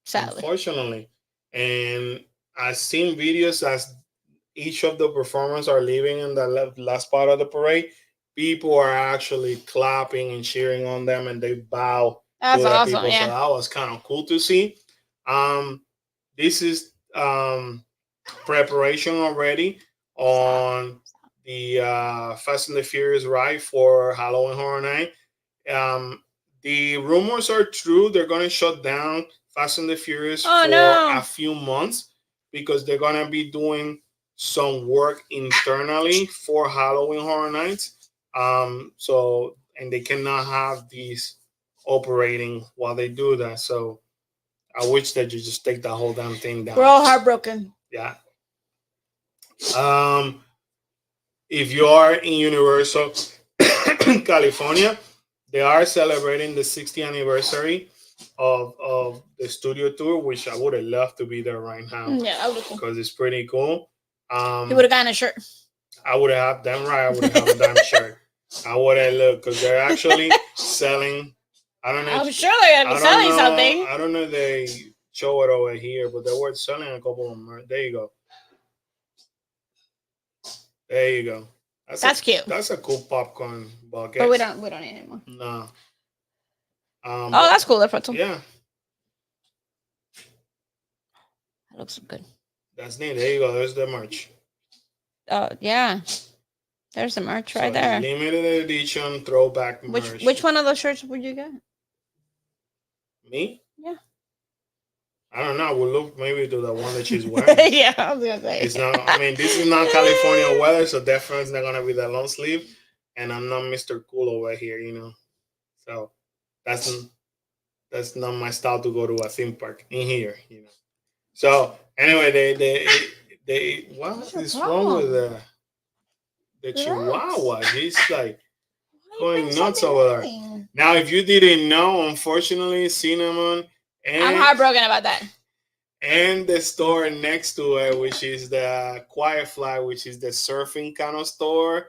Sadly. unfortunately. And I've seen videos as each of the performers are leaving in the last part of the parade. People are actually clapping and cheering on them, and they bow That's to the awesome. people. So Yeah. that was kind of cool to see. This is preparation already on the Fast and the Furious ride for Halloween Horror Night. Um, The rumors are true. They're gonna shut down Fast and the Furious Oh for a no. few months because they're gonna be doing some work internally for Halloween Horror Nights. So and they cannot have these operating while they do that. So I wish that you just take that whole damn thing We're down. all heartbroken. Yeah. Um, if you are in Universal California, they are celebrating the 60th anniversary of the studio tour, which I would have loved to be there right now Yeah, that would have cool. because it's pretty cool. He would Um, have gotten a shirt. I would have damn right. I would have a damn shirt. I would have looked because they're actually selling. I don't know. I'm sure they're gonna I be don't selling know. something. I don't know if they show it over here, but they were selling a couple of them. There you go. There you go. That's cute. That's a cool popcorn bucket. But we don't need anymore. No. Oh, that's cool. That pretzel. Yeah, That looks good. that's neat. There you go. There's the merch. Oh yeah. There's the merch right So, there. limited edition throwback merch. Which one of those shirts would you get? Me? Yeah. I don't know. We'll look maybe to the one that she's wearing. Yeah, I was gonna say. It's not. I mean, this is not California weather, so definitely not gonna be that long sleeve. And I'm not Mr. Cool over here, you know. So that's that's not my style to go to a theme park in here, you know. So anyway, they what is wrong with the Chihuahua? He's like going nuts over there. Now, if you didn't know, unfortunately, Cinnamon I'm and heartbroken about that. and the store next to it, which is the Quiet Fly, which is the surfing kind of store,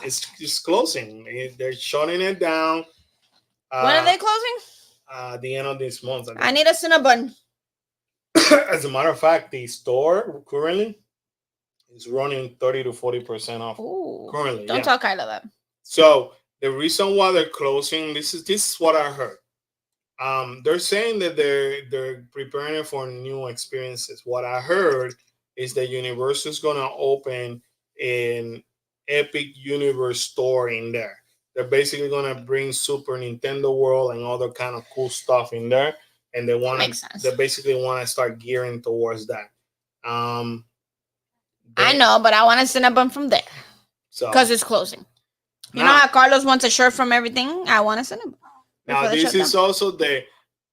it's just closing. They're shutting it down. When are they closing? The end of this month. I need a Cinnabon. As a matter of fact, the store currently is running 30 to 40% off. Ooh, currently. Don't Yeah. tell Kyla that. So the reason why they're closing, this is what I heard. They're saying that they're preparing it for new experiences. What I heard is that Universal is gonna open an Epic Universe store in there. They're basically gonna bring Super Nintendo World and other kind of cool stuff in there, and Makes sense. they basically want to start gearing towards that. Um, I know, but I want a Cinnabon from there so because it's closing. You know how Carlos wants a shirt from everything? I want a Cinnabon. now this is also the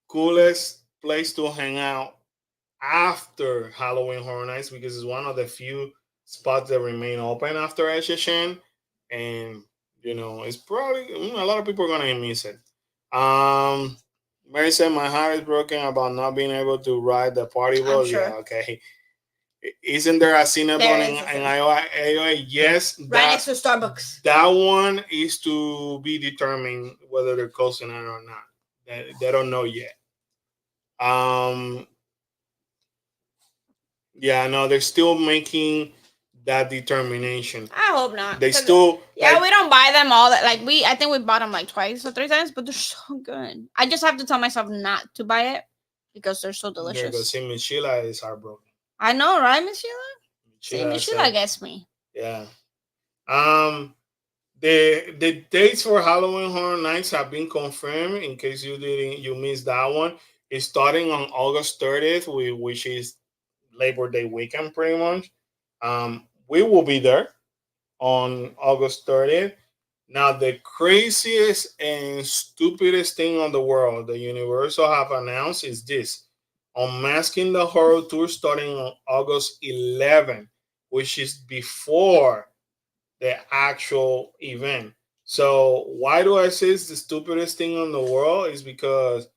coolest place to hang out after Halloween Horror Nights because it's one of the few spots that remain open after HHN, and you know it's probably a lot of people are gonna miss it. Mary said my heart is broken about not being able to ride the party bus. sure. Yeah, okay. Isn't there a Cinnabon in Iowa? Yes. Right next to Starbucks. That one is to be determined whether they're closing it or not. They don't know yet. Yeah, no, they're still making that determination. I hope not. They still we don't buy them all that I think we bought them like twice or three times, but they're so good. I just have to tell myself not to buy it because they're so delicious. There goes see, Miss Sheila is heartbroken. I know, right, Miss Sheila? Miss Sheila gets me. Yeah. The dates for Halloween Horror Nights have been confirmed. In case you missed that one, it's starting on August 30th, which is Labor Day weekend, pretty much. We will be there on August 30th. Now, the craziest and stupidest thing on the world that Universal have announced is this: Unmasking the Horror Tour starting on August 11th, which is before the actual event. So why do I say it's the stupidest thing in the world? Is because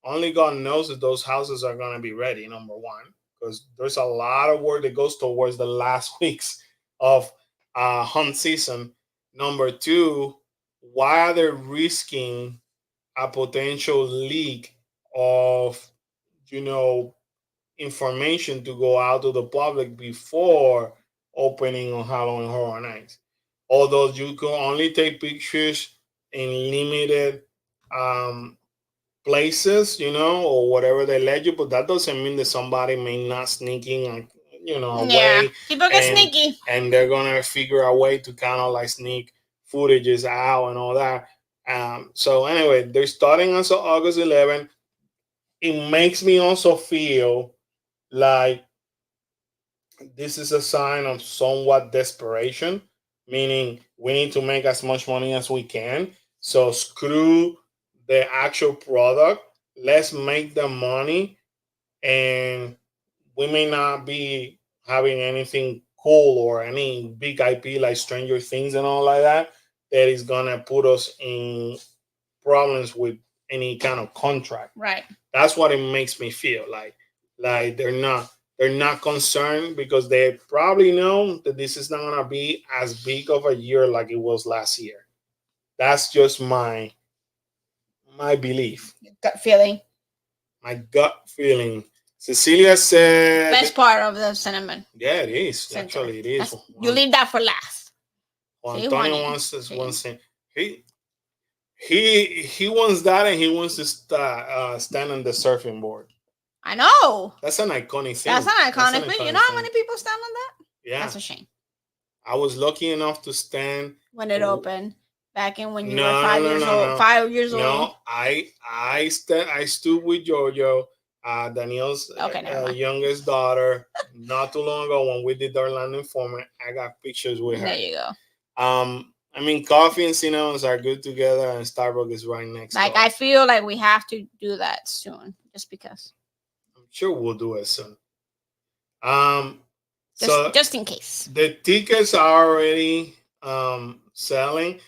only God knows that those houses are going to be ready, number one, because there's a lot of work that goes towards the last weeks of hunt season. Number two, why are they risking a potential leak of, you know, information to go out to the public before opening on Halloween Horror Nights? Although you can only take pictures in limited places, you know, or whatever they let you, but that doesn't mean that somebody may not sneaking, you know, away. People get sneaky, and they're gonna figure a way to kind of like sneak footages out and all that. So anyway, they're starting on August 11th. It makes me also feel like this is a sign of somewhat desperation, meaning we need to make as much money as we can. So screw the actual product. Let's make the money, and we may not be having anything cool or any big IP like Stranger Things and all like that that is gonna put us in problems with any kind of contract. Right. That's what it makes me feel like they're not concerned because they probably know that this is not gonna be as big of a year like it was last year. That's just my belief, Gut feeling. my gut feeling. Cecilia said, Best part of the cinnamon "Yeah, it is. center. Actually, it is." That's, you leave that for last. Juan See, Antonio Juani. wants this one See. thing. He he wants that, and he wants to stand on the surfing board. I know. That's an iconic thing. That's an That's an iconic thing. You know iconic how thing. many people stand on that? Yeah, That's a shame. I was lucky enough to stand. When it opened, back in when you were No, no, five no, years no, old, no, 5 years old. no. I stood with Jojo, Daniel's Okay, never mind. youngest daughter, not too long ago when we did Orlando Informant. I got pictures with her. There you go. I mean, coffee and cinnamons are good together, and Starbucks is right next Like, door. I feel like we have to do that soon, just because. I'm sure we'll do it soon. Um, Just, so just in case. the tickets are already selling.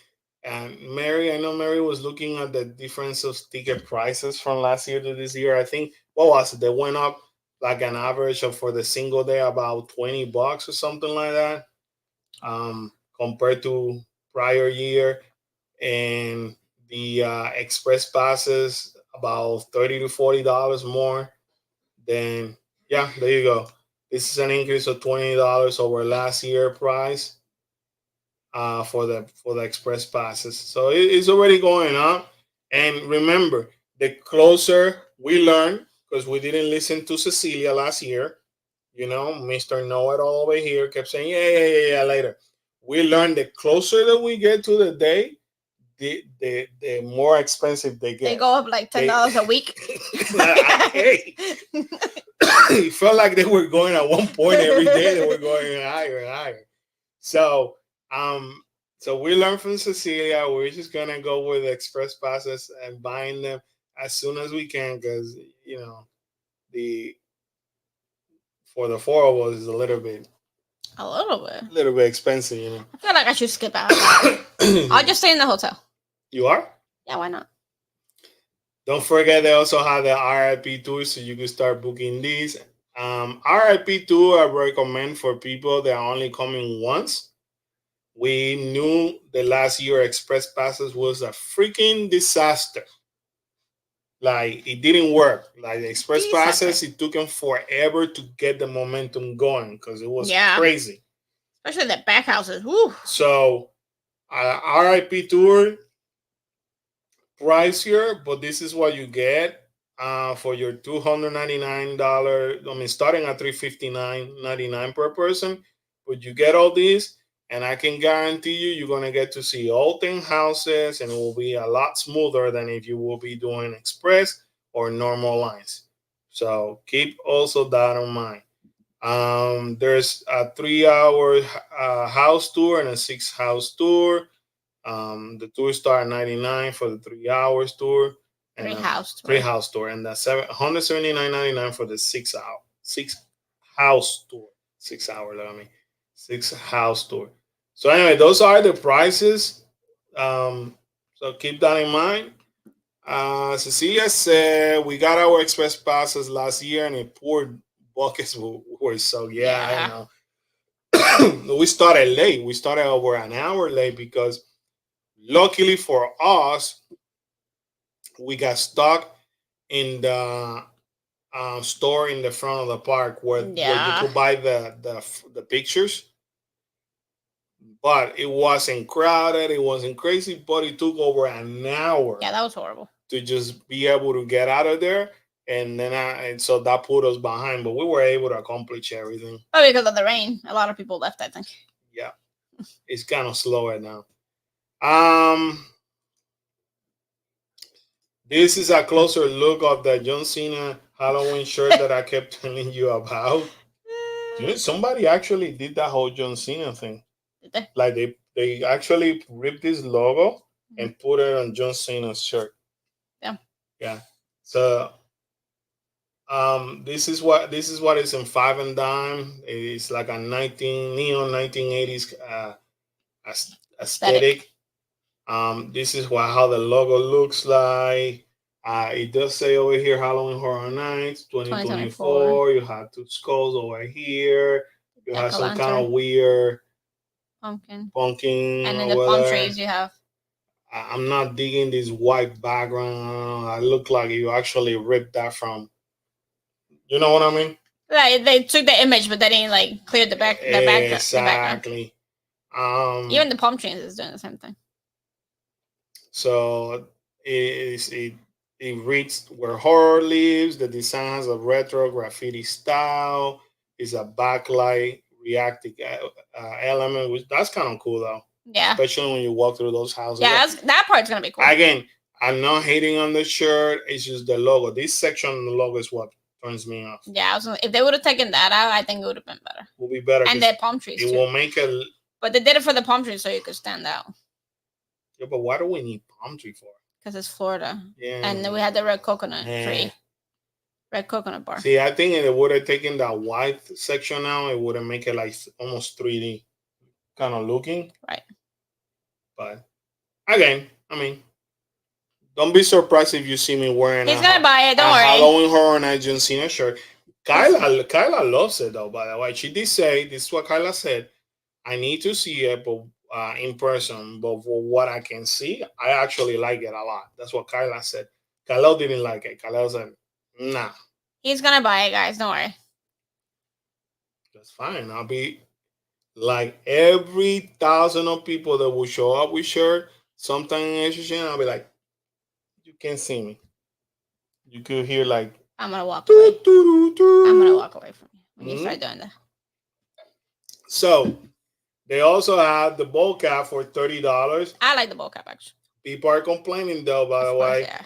And Mary, I know Mary was looking at the difference of ticket prices from last year to this year. I think what was it? They went up like an average of for the single day about $20 or something like that, compared to prior year, and the express passes about $30 to $40 more. Then yeah, there you go. This is an increase of $20 over last year price for the express passes. So it's already going up. And remember, the closer we learn, because we didn't listen to Cecilia last year, Mr. Know It All over here kept saying, yeah, yeah, yeah, yeah, later. We learned the closer that we get to the day, the more expensive they They get. go up like $10 a week. Hey, it felt like they were going at one point every day. They were going higher and higher. So, um, so we learned from Cecilia. We're just gonna go with express passes and buying them as soon as we can, because the for the four of us is A little bit. a little bit expensive. I feel like I should skip out. I'll just stay in the hotel. You are. Yeah, why not? Don't forget they also have the RIP tour, so you can start booking these. RIP tour I recommend for people that are only coming once. We knew the last year express passes was a freaking disaster. Like it didn't work. Like the express passes, it took them forever to get the momentum going because it was crazy. Especially the back houses. Woo. So RIP tour pricier, but this is what you get for your $299. I mean, starting at $359.99 per person, but you get all these, and I can guarantee you're gonna get to see all 10 houses, and it will be a lot smoother than if you will be doing express or normal lines. So keep also that in mind. There's a 3 hour house tour and a 6 house tour. The tour start at 99 for the 3 hours tour, and three house tour, and that's 179.99 for the 6 house tour. 6 hours, I mean, 6 house tour. So anyway, those are the prices. So keep that in mind. Cecilia said we got our express passes last year, and it poured buckets were so yeah. I know. We started late. We started over an hour late because luckily for us, we got stuck in the store in the front of the park where you could buy the pictures. But it wasn't crowded, it wasn't crazy, but it took over an hour. Yeah, that was horrible. To just be able to get out of there. And so that put us behind, but we were able to accomplish everything. Oh, because of the rain. A lot of people left, I think. Yeah. It's kind of slower now. This is a closer look of the John Cena Halloween shirt that I kept telling you about. You know, somebody actually did that whole John Cena thing. Did they? Like they actually ripped this logo Mhm. and put it on John Cena's shirt. Yeah. Yeah. So this is what is in five and dime. It's like a 1980s Aesthetic. aesthetic. This is what how the logo looks like. It does say over here Halloween Horror Nights 2024. 2024. You have two skulls over here. You have Jack o' some kind lantern. of weird Pumpkin. And pumpkin in the over palm there. trees you have. I'm not digging this white background. I look like you actually ripped that from. You know what I mean? Right, they took the image, but they didn't like clear the background. Exactly. Even the palm trees is doing the same thing. So it reads where horror lives. The design has a retro graffiti style. It's a backlight reactive element, which that's kind of cool though. Yeah, Especially when you walk through those houses. yeah, that part's gonna be cool. Again, I'm not hating on the shirt. It's just the logo. This section on the logo is what turns me off. Yeah, if they would have taken that out, I think it would have been better. Will be better. And the palm trees it too. will make a. But they did it for the palm trees so you could stand out. Yeah, but why do we need palm tree for? Because it's Florida. Yeah. And then we had the red coconut tree. Red coconut bar. See, I think it would have taken that white section out. It would have make it like almost 3D kind of looking. Right. But again, I mean, don't be surprised if you see me wearing. He's gonna buy it. Don't worry. Halloween Horror Night John Cena shirt. Kyla loves it though. By the way, she did say this is what Kyla said. I need to see it, but in person. But for what I can see, I actually like it a lot. That's what Kyla said. Kyla didn't like it. Kyla said, "Nah." He's gonna buy it, guys. Don't worry. That's fine. I'll be like every thousand of people that will show up with shirt sometime in HHN. I'll be like, you can't see me. You could hear like I'm gonna walk away. I'm gonna walk away from you when you start doing that. So they also have the bowl cap for $30. I like the bowl cap actually. People are complaining though, by the way. Yeah.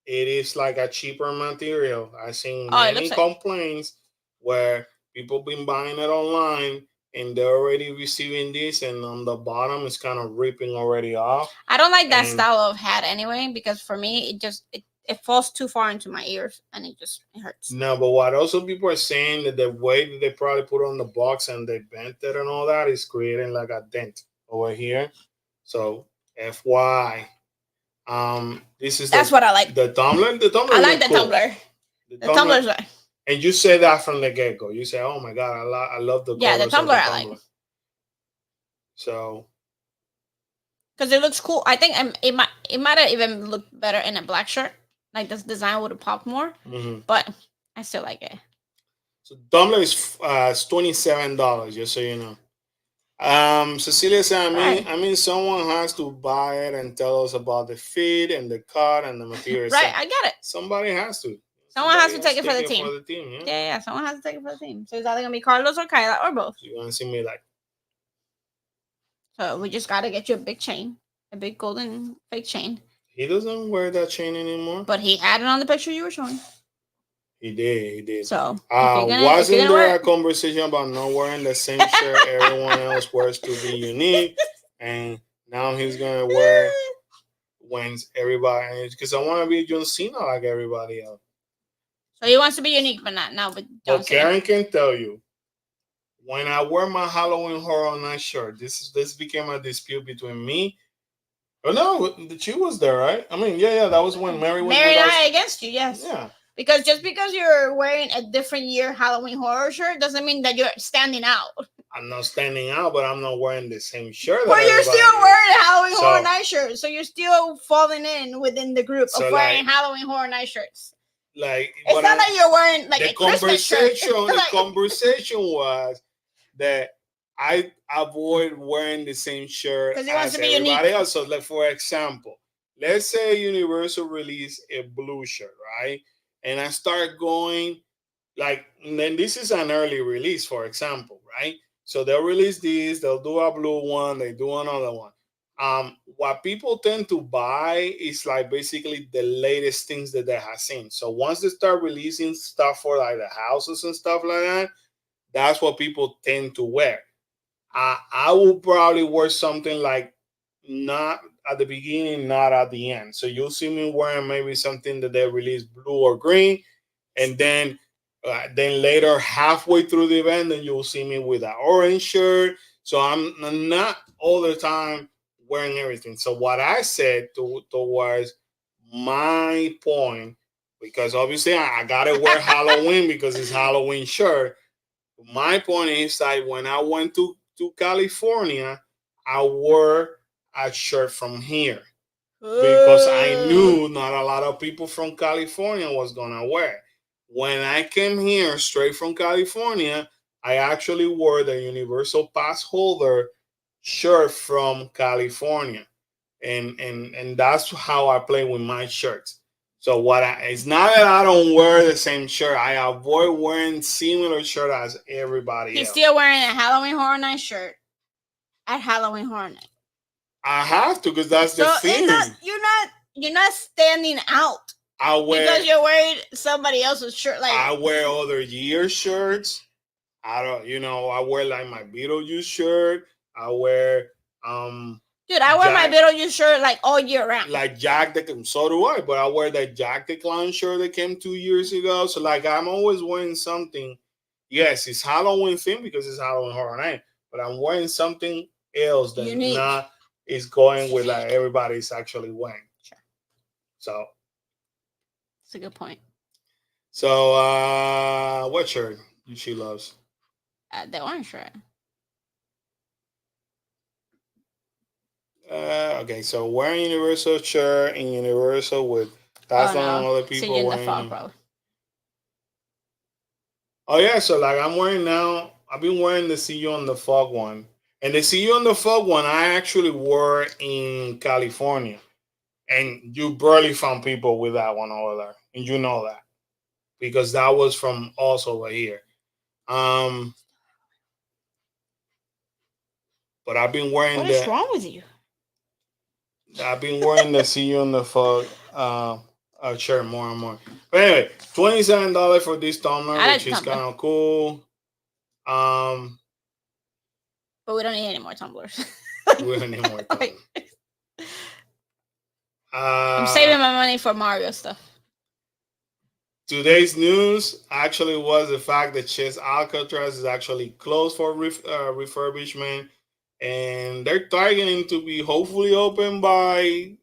It is like a cheaper material. I've seen many complaints where people been buying it online and they're already receiving this, and on the bottom it's kind of ripping already off. I don't like that style of hat anyway, because for me it falls too far into my ears and it hurts. No, but what also people are saying that the way that they probably put it on the box and they bent it and all that is creating like a dent over here. So FY. That's what I like. The tumbler. The tumbler. I like the tumbler. The tumbler's right. And you say that from the get go. You say, "Oh my god, I love the the tumbler. I like. So, because it looks cool. I think it might have even looked better in a black shirt. Like this design would have popped more. Mm-hmm. But I still like it. So tumbler is $27. Just so you know. Cecilia said, I mean, someone has to buy it and tell us about the fit and the cut and the material. Right, I get it. Somebody has to. Someone has to take it for the team. Yeah, someone has to take it for the team. So it's either gonna be Carlos or Kyla or both. You're gonna see me like. So we just gotta get you a big chain, a big golden fake chain. He doesn't wear that chain anymore. But he had it on the picture you were showing. He did. So wasn't there a conversation about not wearing the same shirt everyone else wears to be unique? And now he's gonna wear when everybody, because I want to be John Cena like everybody else. So he wants to be unique, but not now. But Karen can tell you, when I wear my Halloween Horror Night shirt, this became a dispute between me. Oh no, she was there, right? I mean, yeah, that was when Mary and I against you, yes. Yeah. Because just because you're wearing a different year Halloween horror shirt doesn't mean that you're standing out. I'm not standing out, but I'm not wearing the same shirt. But you're still wearing a Halloween Horror Night shirt, so you're still falling in within the group of wearing Halloween Horror Night shirts. Like it's not like you're wearing like the a Christmas shirt. The conversation was that I avoid wearing the same shirt as everybody else. So, like for example, let's say Universal release a blue shirt, right? And I start going like, and then this is an early release, for example, right? So they'll release these, they'll do a blue one, they do another one. What people tend to buy is like basically the latest things that they have seen. So once they start releasing stuff for like the houses and stuff like that, that's what people tend to wear. I will probably wear something like not at the beginning, not at the end. So you'll see me wearing maybe something that they release blue or green, and then later halfway through the event, then you'll see me with an orange shirt. So I'm not all the time wearing everything. So what I said towards my point, because obviously I gotta wear Halloween because it's Halloween shirt. My point is that when I went to California, I wore a shirt from here because I Ooh. knew not a lot of people from California was gonna wear. When I came here straight from California, I actually wore the Universal Pass holder shirt from California, and that's how I play with my shirts. So it's not that I don't wear the same shirt. I avoid wearing similar shirt as everybody He's else. still wearing a Halloween Horror Night shirt at Halloween Horror Night. I have to because that's the So it's not theme. you're not standing out I wear because you're wearing somebody else's shirt. Like, I wear other year shirts. I don't, I wear like my Beetlejuice shirt. I wear dude, I wear my Jack, Beetlejuice shirt like all year round. like Jack the so do I, but I wear that Jack the Clown shirt that came 2 years ago. So like I'm always wearing something. Yes, it's Halloween thing because it's Halloween Horror Night, but I'm wearing something else that Unique. not is going with like everybody's actually wearing. Sure. So That's a good point. so what shirt she loves? The orange shirt. Okay, so wearing Universal shirt and Universal with Oh that's on no, other see people you in the wearing fall, them. bro. Oh yeah, so like I'm wearing now. I've been wearing the See You on the Fog one, and the See You on the Fog one I actually wore in California, and you barely found people with that one over there, and you know that because that was from us over here. Um, but What is wrong with you? I've been wearing the See You on the Fog shirt more and more. But anyway, $27 for this tumbler, I like which the is kind tumbler, of cool. Um, but we don't need any more tumblers. we don't need more tumbler. I'm saving Uh, my money for Mario stuff. Today's news actually was the fact that Chess Alcatraz is actually closed for refurbishment, and they're targeting to be hopefully open by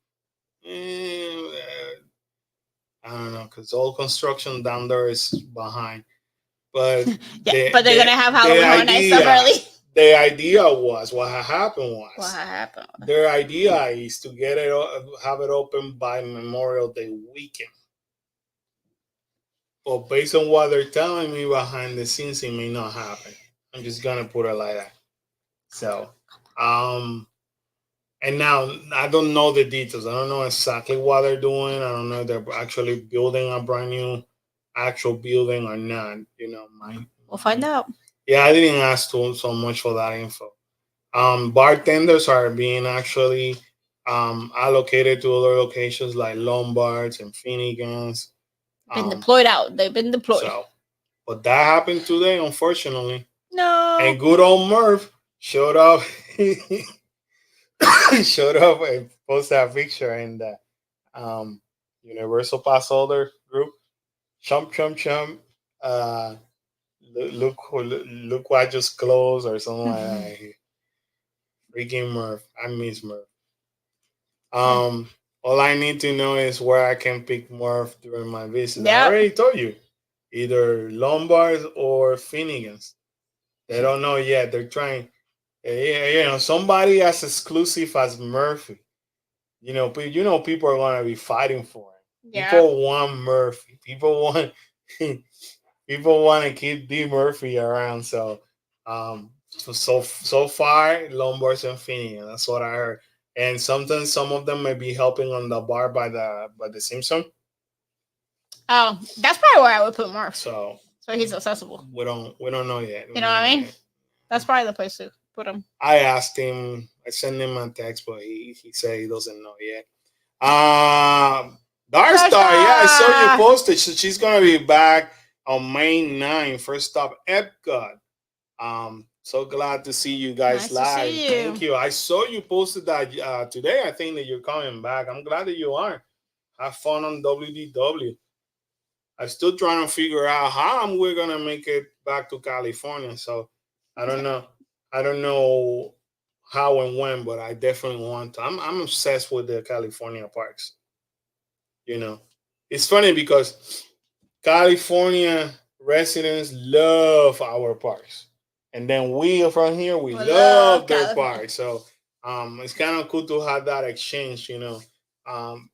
I don't know because all construction down there is behind. But Yeah, but they're gonna have the Halloween Horror Night stuff idea early. the idea was what had happened What was happened? their idea is to get it have it open by Memorial Day weekend. But based on what they're telling me behind the scenes, it may not happen. I'm just gonna put it like that. So, um, and now I don't know the details. I don't know exactly what they're doing. I don't know if they're actually building a brand new actual building or not. We'll find out. Yeah, I didn't ask too so much for that info. Bartenders are being actually allocated to other locations like Lombards and Finnegan's. Been Um, deployed out. They've been deployed. so, but that happened today, unfortunately. No. And good old Murph showed up, showed up and posted a picture in the um, Universal Pass holder group. Chump, chump, chump. Uh, look what I just closed or something like that. Freaking Murph. I miss Murph. All I need to know is where I can pick Murph during my visit. I Yep. already told you, either Lombards or Finnegan's. They don't know yet. They're trying. Yeah, somebody as exclusive as Murphy. People are gonna be fighting for him. Yeah. People want Murphy. People want to keep D Murphy around. So far, Lombards and Finnegan. That's what I heard. And sometimes some of them may be helping on the bar by the Simpson. Oh, that's probably where I would put Murph. So he's accessible. we don't know yet. You know what I mean? That's probably the place to put him. I asked him I sent him a text, but he said he doesn't know yet. Um, Darstar, yeah, I saw you Darstar! posted. She's gonna be back on May 9th. First stop, Epcot. So glad to see you guys Nice to live. see Thank you. you. I saw you posted that today. I think that you're coming back. I'm glad that you are. Have fun on WDW. I'm still trying to figure out how we're gonna make it back to California. So I don't know. I don't know how and when, but I definitely want to. I'm obsessed with the California parks. You know, it's funny because California residents love our parks, and then we from here we We love love their California. parks. So it's kind of cool to have that exchange. Um,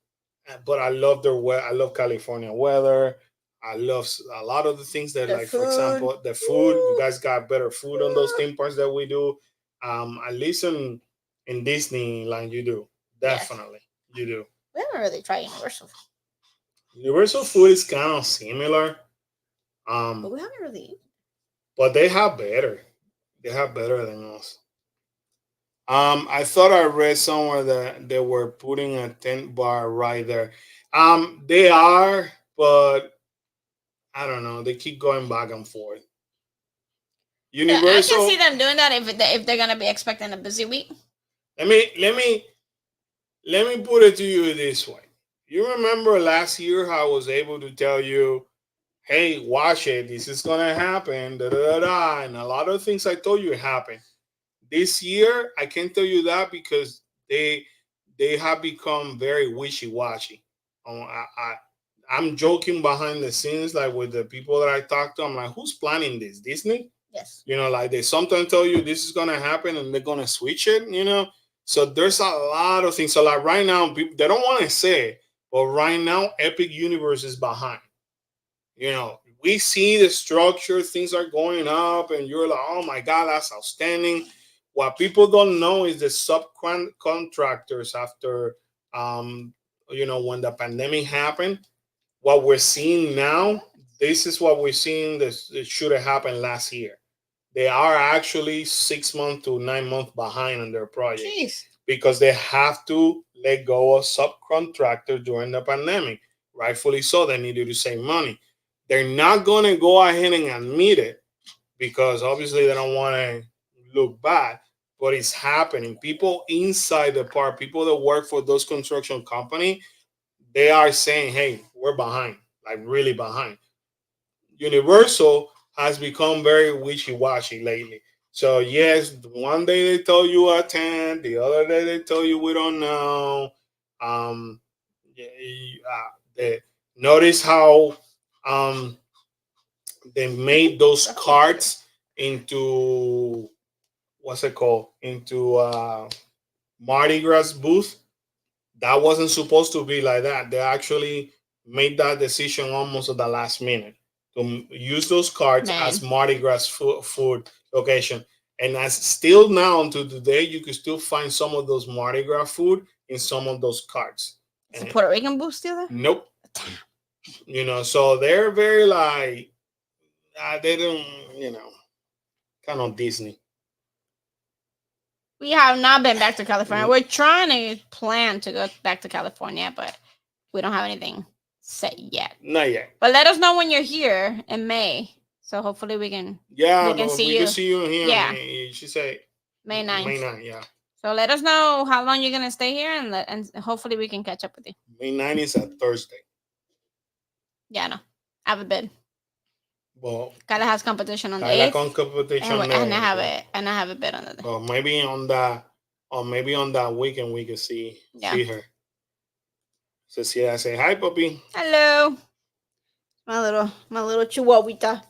but I love their weather. I love California weather. I love a lot of the things that, The like for food. example, the food. You Woo. guys got better food on those theme parks that we do. At least in Disneyland, you do Yes. definitely you do. We haven't really tried Universal, Universal food is kind of similar. but Um, we haven't really. but they have better. They have better than us. I thought I read somewhere that they were putting a tent bar right there. They are, but I don't know. They keep going back and forth. Yeah, I can see Universal. them doing that if they're gonna be expecting a busy week. Let me put it to you this way. You remember last year how I was able to tell you, "Hey, watch it. This is gonna happen." Da da da da. And a lot of things I told you happened. This year, I can't tell you that because they have become very wishy washy. I'm joking behind the scenes, like with the people that I talk to. I'm like, who's planning this? Disney? Yes. Like they sometimes tell you this is gonna happen and they're gonna switch it. So there's a lot of things. So like right now, people they don't want to say it, but right now, Epic Universe is behind. We see the structure, things are going up, and you're like, oh my God, that's outstanding. What people don't know is the subcontractors after, um, when the pandemic happened, what we're seeing now, this is what we're seeing that it should have happened last year. They are actually 6 months to 9 months behind on their projects Jeez. because they have to let go of subcontractors during the pandemic. Rightfully so, they needed to save money. They're not going to go ahead and admit it because obviously they don't want to look bad, but it's happening. People inside the park, people that work for those construction company, they are saying, "Hey, we're behind, like really behind." Universal has become very wishy-washy lately. So yes, one day they tell you a 10, the other day they tell you we don't know. Um, they, notice how um, they made those carts into what's it called? Into Mardi Gras booth. That wasn't supposed to be like that. They actually made that decision almost at the last minute to use those cards as Man. Mardi Gras food location. And as still now until today, you can still find some of those Mardi Gras food in some of those cards. Is the And Puerto Rican booth still there? nope. So they're very like they don't, kind of Disney. We have not been back to California. Mm, We're trying to plan to go back to California, but we don't have anything set yet. Not yet. But let us know when you're here in May. So hopefully we can Yeah, we can see we can you. see you in here. Yeah. She said May May 9th. 9th, yeah. So let us know how long you're gonna stay here and hopefully we can catch up with you. May 9th is a Thursday. Yeah, no. I have a bid. Well, Kyle has competition on the Kyla 8th. con competition And I there. have Yeah. it and I have a bid on the day. Well, maybe on that weekend we can Yeah. see her. So see, I say hi, puppy. Hello. My little chihuahuita.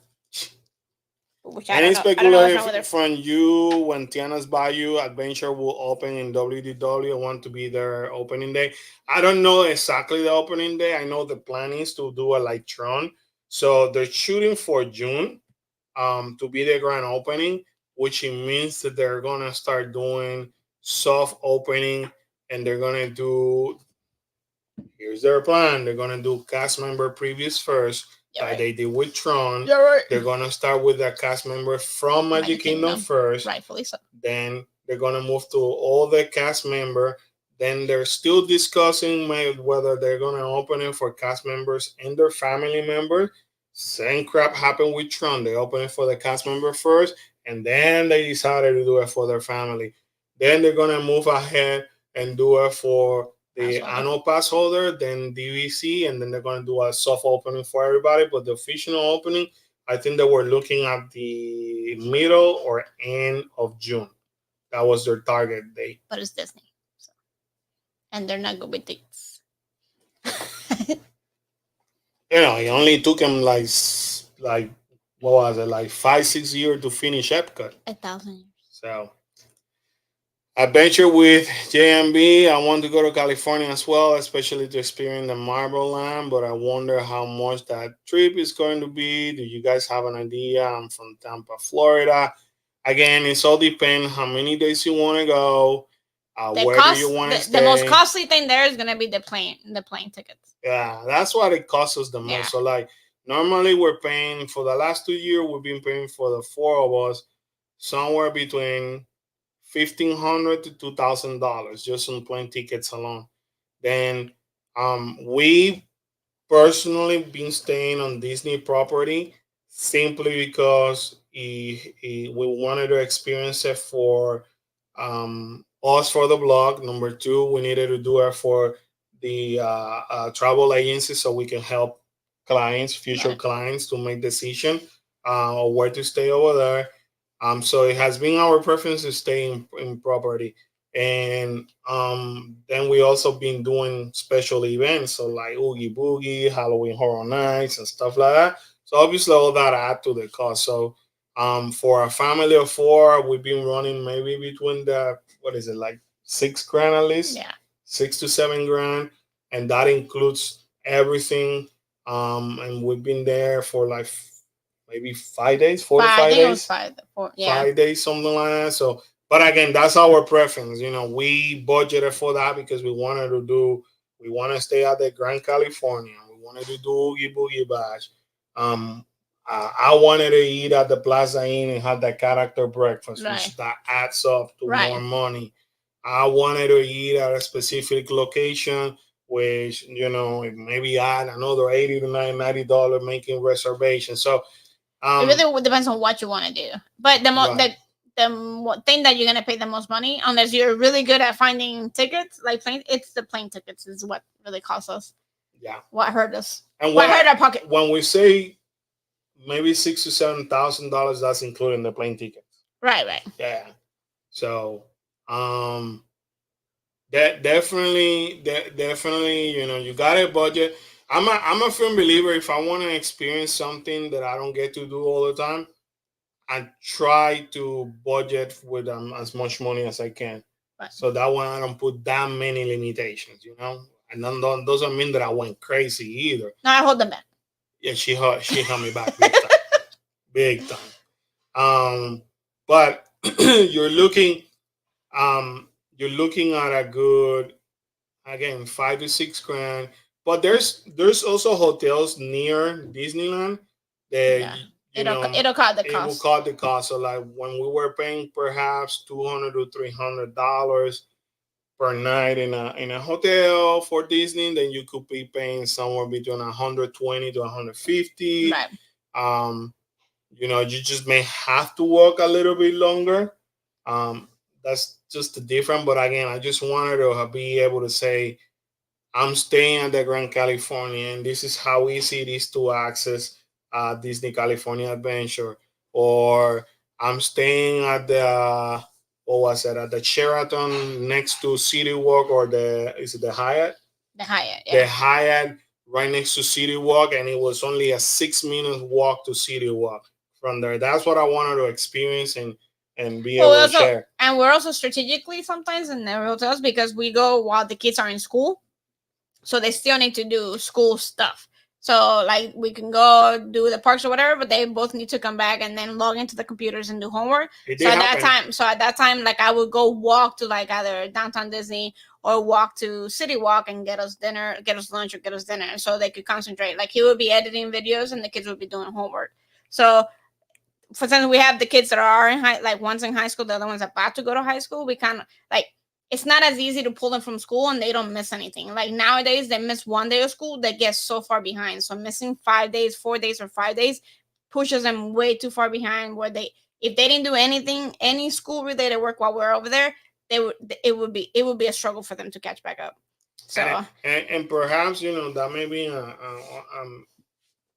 Which I Any don't know what's wrong with speculation her. from you when Tiana's Bayou Adventure will open in WDW? I want to be there opening day. I don't know exactly the opening day. I know the plan is to do a like Tron. So they're shooting for June to be the grand opening, which it means that they're gonna start doing soft opening and they're gonna do here's their plan. They're gonna do cast member previews first, You're like right. they did with Tron. You're right. They're gonna start with the cast member from Magic Kingdom first. Rightfully so. Then They're gonna move to all the cast member. Then they're still discussing whether they're gonna open it for cast members and their family members. Same crap happened with Tron. They opened it for the cast member first, and then they decided to do it for their family. Then they're gonna move ahead and do it for the annual pass holder, then DVC, and then they're gonna do a soft opening for everybody. But the official opening, I think they were looking at the middle or end of June. That was their target date. But it's Disney, so. And they're not good with dates. It only took them like what was it, like 5-6 years to finish Epcot. 1,000 years. So adventure with JMB. I want to go to California as well, especially to experience the Marble Land. But I wonder how much that trip is going to be. Do you guys have an idea? I'm from Tampa, Florida. Again, it's all depends how many days you want to go. Where do you want to stay? The most costly thing there is gonna be the plane tickets. Yeah, that's what it costs us the most. Yeah. So like normally we're paying for the last 2 years. We've been paying for the four of us somewhere between $1,500 to $2,000 just on plane tickets alone. Then we personally been staying on Disney property simply because we wanted to experience it for us for the blog. Number two, we needed to do it for the travel agency so we can help clients, future clients, to make decision where to stay over there. So it has been our preference to stay in property. And then we also been doing special events, so like Oogie Boogie, Halloween Horror Nights, and stuff like that. So obviously all that add to the cost. So for a family of four, we've been running maybe between the, what is it, like $6,000 at least? Yeah. $6,000 to $7,000, and that includes everything. And we've been there for like maybe 5 days, 4 to 5 days. 5 days, something like that. So, but again, that's our preference. We budgeted for that because we want to stay at the Grand California. We wanted to do Oogie Boogie Bash. I wanted to eat at the Plaza Inn and have that character breakfast, which that adds up to more money. I wanted to eat at a specific location, which, maybe add another $80 to $90 making reservations. So, it really depends on what you want to do. But the thing that you're gonna pay the most money, unless you're really good at finding tickets, like it's the plane tickets is what really costs us. Yeah. What hurt us? And what hurt our pocket? When we say maybe $6,000 to $7,000, that's including the plane tickets. Right. Yeah. So, that definitely, you got a budget. I'm a firm believer. If I want to experience something that I don't get to do all the time, I try to budget with as much money as I can. Right. So that way I don't put that many limitations, And that doesn't mean that I went crazy either. No, I hold them back. Yeah, she held me back big time. But you're looking at a good, again, $5,000 to $6,000. But there's also hotels near Disneyland that it'll cut the cost. It will cut the cost. So like when we were paying perhaps $200 to $300 per night in a hotel for Disney, then you could be paying somewhere between $120 to $150. Right. You just may have to work a little bit longer. That's just the difference. But again, I just wanted to be able to say, I'm staying at the Grand California, and this is how easy it is to access Disney California Adventure. Or I'm staying at the, at the Sheraton next to City Walk, or is it the Hyatt? The Hyatt, yeah. The Hyatt right next to City Walk, and it was only a 6-minute walk to City Walk from there. That's what I wanted to experience and be able to share. And we're also strategically sometimes in the hotels because we go while the kids are in school. So they still need to do school stuff. So like we can go do the parks or whatever, but they both need to come back and then log into the computers and do homework. So at that time, like I would go walk to like either downtown Disney or walk to City Walk and get us dinner, get us lunch or get us dinner, so they could concentrate. Like he would be editing videos and the kids would be doing homework. So for instance, we have the kids that are in high, like one's in high school, the other one's about to go to high school. We kind of like it's not as easy to pull them from school and they don't miss anything. Like nowadays, they miss one day of school, they get so far behind. So missing 5 days, 4 days, or 5 days pushes them way too far behind. Where they, if they didn't do anything, any school related work while we're over there, they would it would be a struggle for them to catch back up. So And perhaps that may be a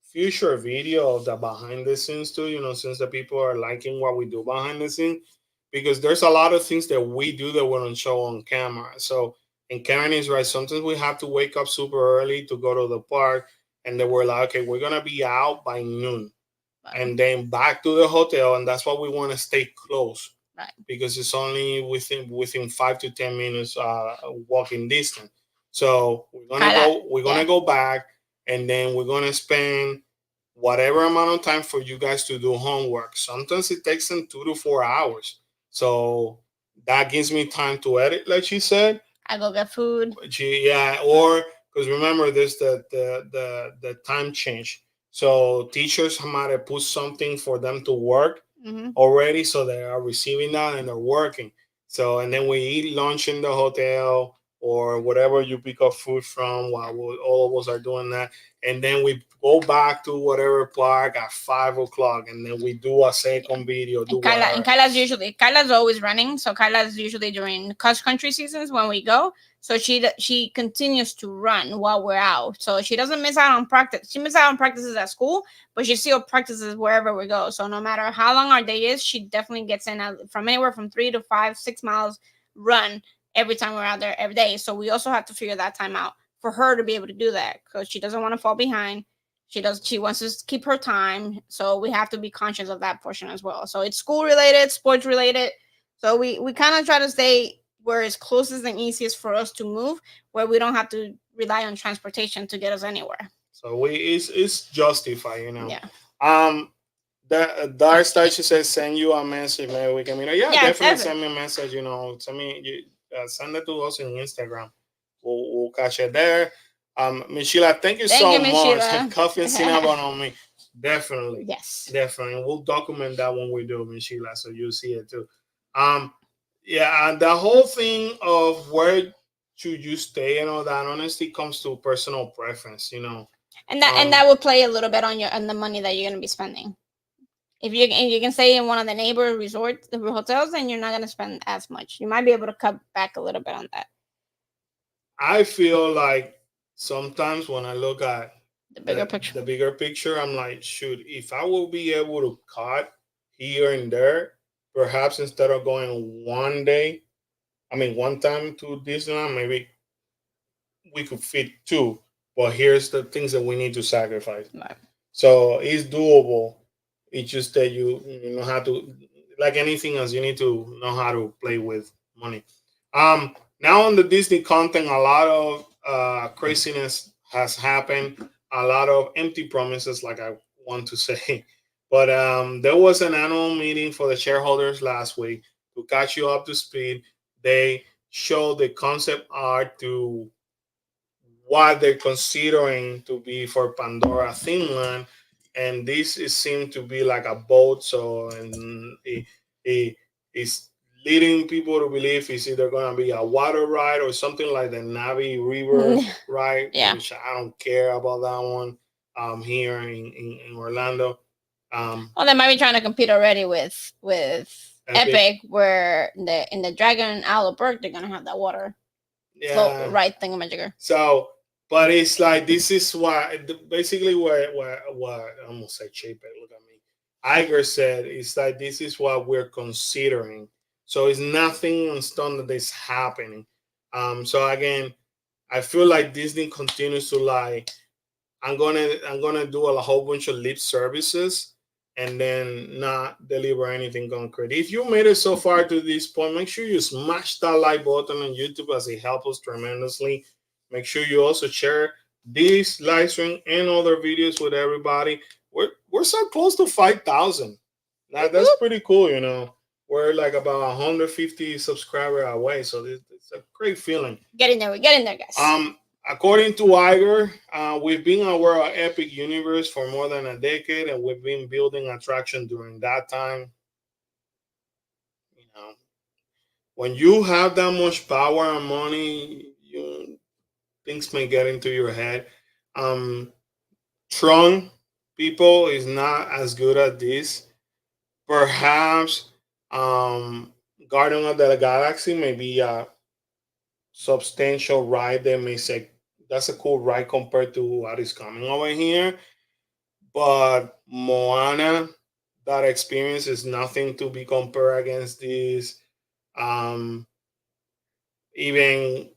future video of the behind the scenes too. Since the people are liking what we do behind the scenes, because there's a lot of things that we do that we don't show on camera. So, and Karen is right. Sometimes we have to wake up super early to go to the park, and then we're like, okay, we're gonna be out by noon, and then back to the hotel, and that's why we want to stay close, right, because it's only within 5 to 10 minutes walking distance. So we're gonna go back, and then we're gonna spend whatever amount of time for you guys to do homework. Sometimes it takes them 2 to 4 hours. So that gives me time to edit, like she said. I go get food. Yeah, or because remember there's the time change. So teachers might have put something for them to work already, so they are receiving that and they're working. So and then we eat lunch in the hotel or whatever you pick up food from while all of us are doing that, and then we go back to whatever park at 5 o'clock, and then we do a second video. And Kyla's always running, so Kyla's usually during cross country seasons when we go. So she continues to run while we're out, so she doesn't miss out on practice. She misses out on practices at school, but she still practices wherever we go. So no matter how long our day is, she definitely gets in from anywhere from 3 to 5, 6 miles run every time we're out there every day. So we also have to figure that time out for her to be able to do that, because she doesn't want to fall behind. She wants to keep her time, so we have to be conscious of that portion as well. So it's school related, sports related. So we kind of try to stay where it's closest and easiest for us to move, where we don't have to rely on transportation to get us anywhere. So it's justified, Yeah. The Dark Star, she says, send you a message, maybe we can meet. Yeah, definitely send me a message. Send me send it to us on Instagram. We'll catch it there. Miss Sheila, thank you so much. Coffee and cinnamon on me. Definitely. Yes. Definitely. We'll document that when we do, Miss Sheila, so you see it too. Yeah, and the whole thing of where should you stay and all that honestly comes to personal preference, And that will play a little bit on the money that you're gonna be spending. If you can stay in one of the neighbor resorts, the hotels, then you're not gonna spend as much. You might be able to cut back a little bit on that. I feel like sometimes when I look at the bigger picture, I'm like, shoot, if I will be able to cut here and there, perhaps instead of going one time to Disneyland, maybe we could fit two. But here's the things that we need to sacrifice. Right. So it's doable. It's just that you know how to, like anything else, you need to know how to play with money. Now on the Disney content, a lot of craziness has happened. A lot of empty promises, like I want to say. But there was an annual meeting for the shareholders last week. To catch you up to speed, they showed the concept art to what they're considering to be for Pandora Theme, and this is seemed to be like a boat. So and it is leading people to believe it's either going to be a water ride or something like the Navi River ride, which I don't care about that one. Here in Orlando. They might be trying to compete already with Epic, where in the Dragon Owl Berg they're gonna have that water float ride thingamajigger. So, but it's like this is why basically what I almost say Chapek, look at me. Iger said it's like this is what we're considering. So it's nothing on stone that is happening. So again, I feel like Disney continues to lie. I'm gonna do a whole bunch of lip services and then not deliver anything concrete. If you made it so far to this point, make sure you smash that like button on YouTube, as it helps us tremendously. Make sure you also share this live stream and other videos with everybody. We're so close to 5,000. That's pretty cool, We're like about 150 subscribers away, so it's a great feeling. We're getting there, guys. According to Iger, we've been aware of Epic Universe for more than a decade, and we've been building attraction during that time. You know, when you have that much power and money, things may get into your head. Um, Tron people is not as good at this. Perhaps Guardian of the Galaxy may be a substantial ride. They may say that's a cool ride compared to what is coming over here. But Moana, that experience is nothing to be compared against this. Um, Even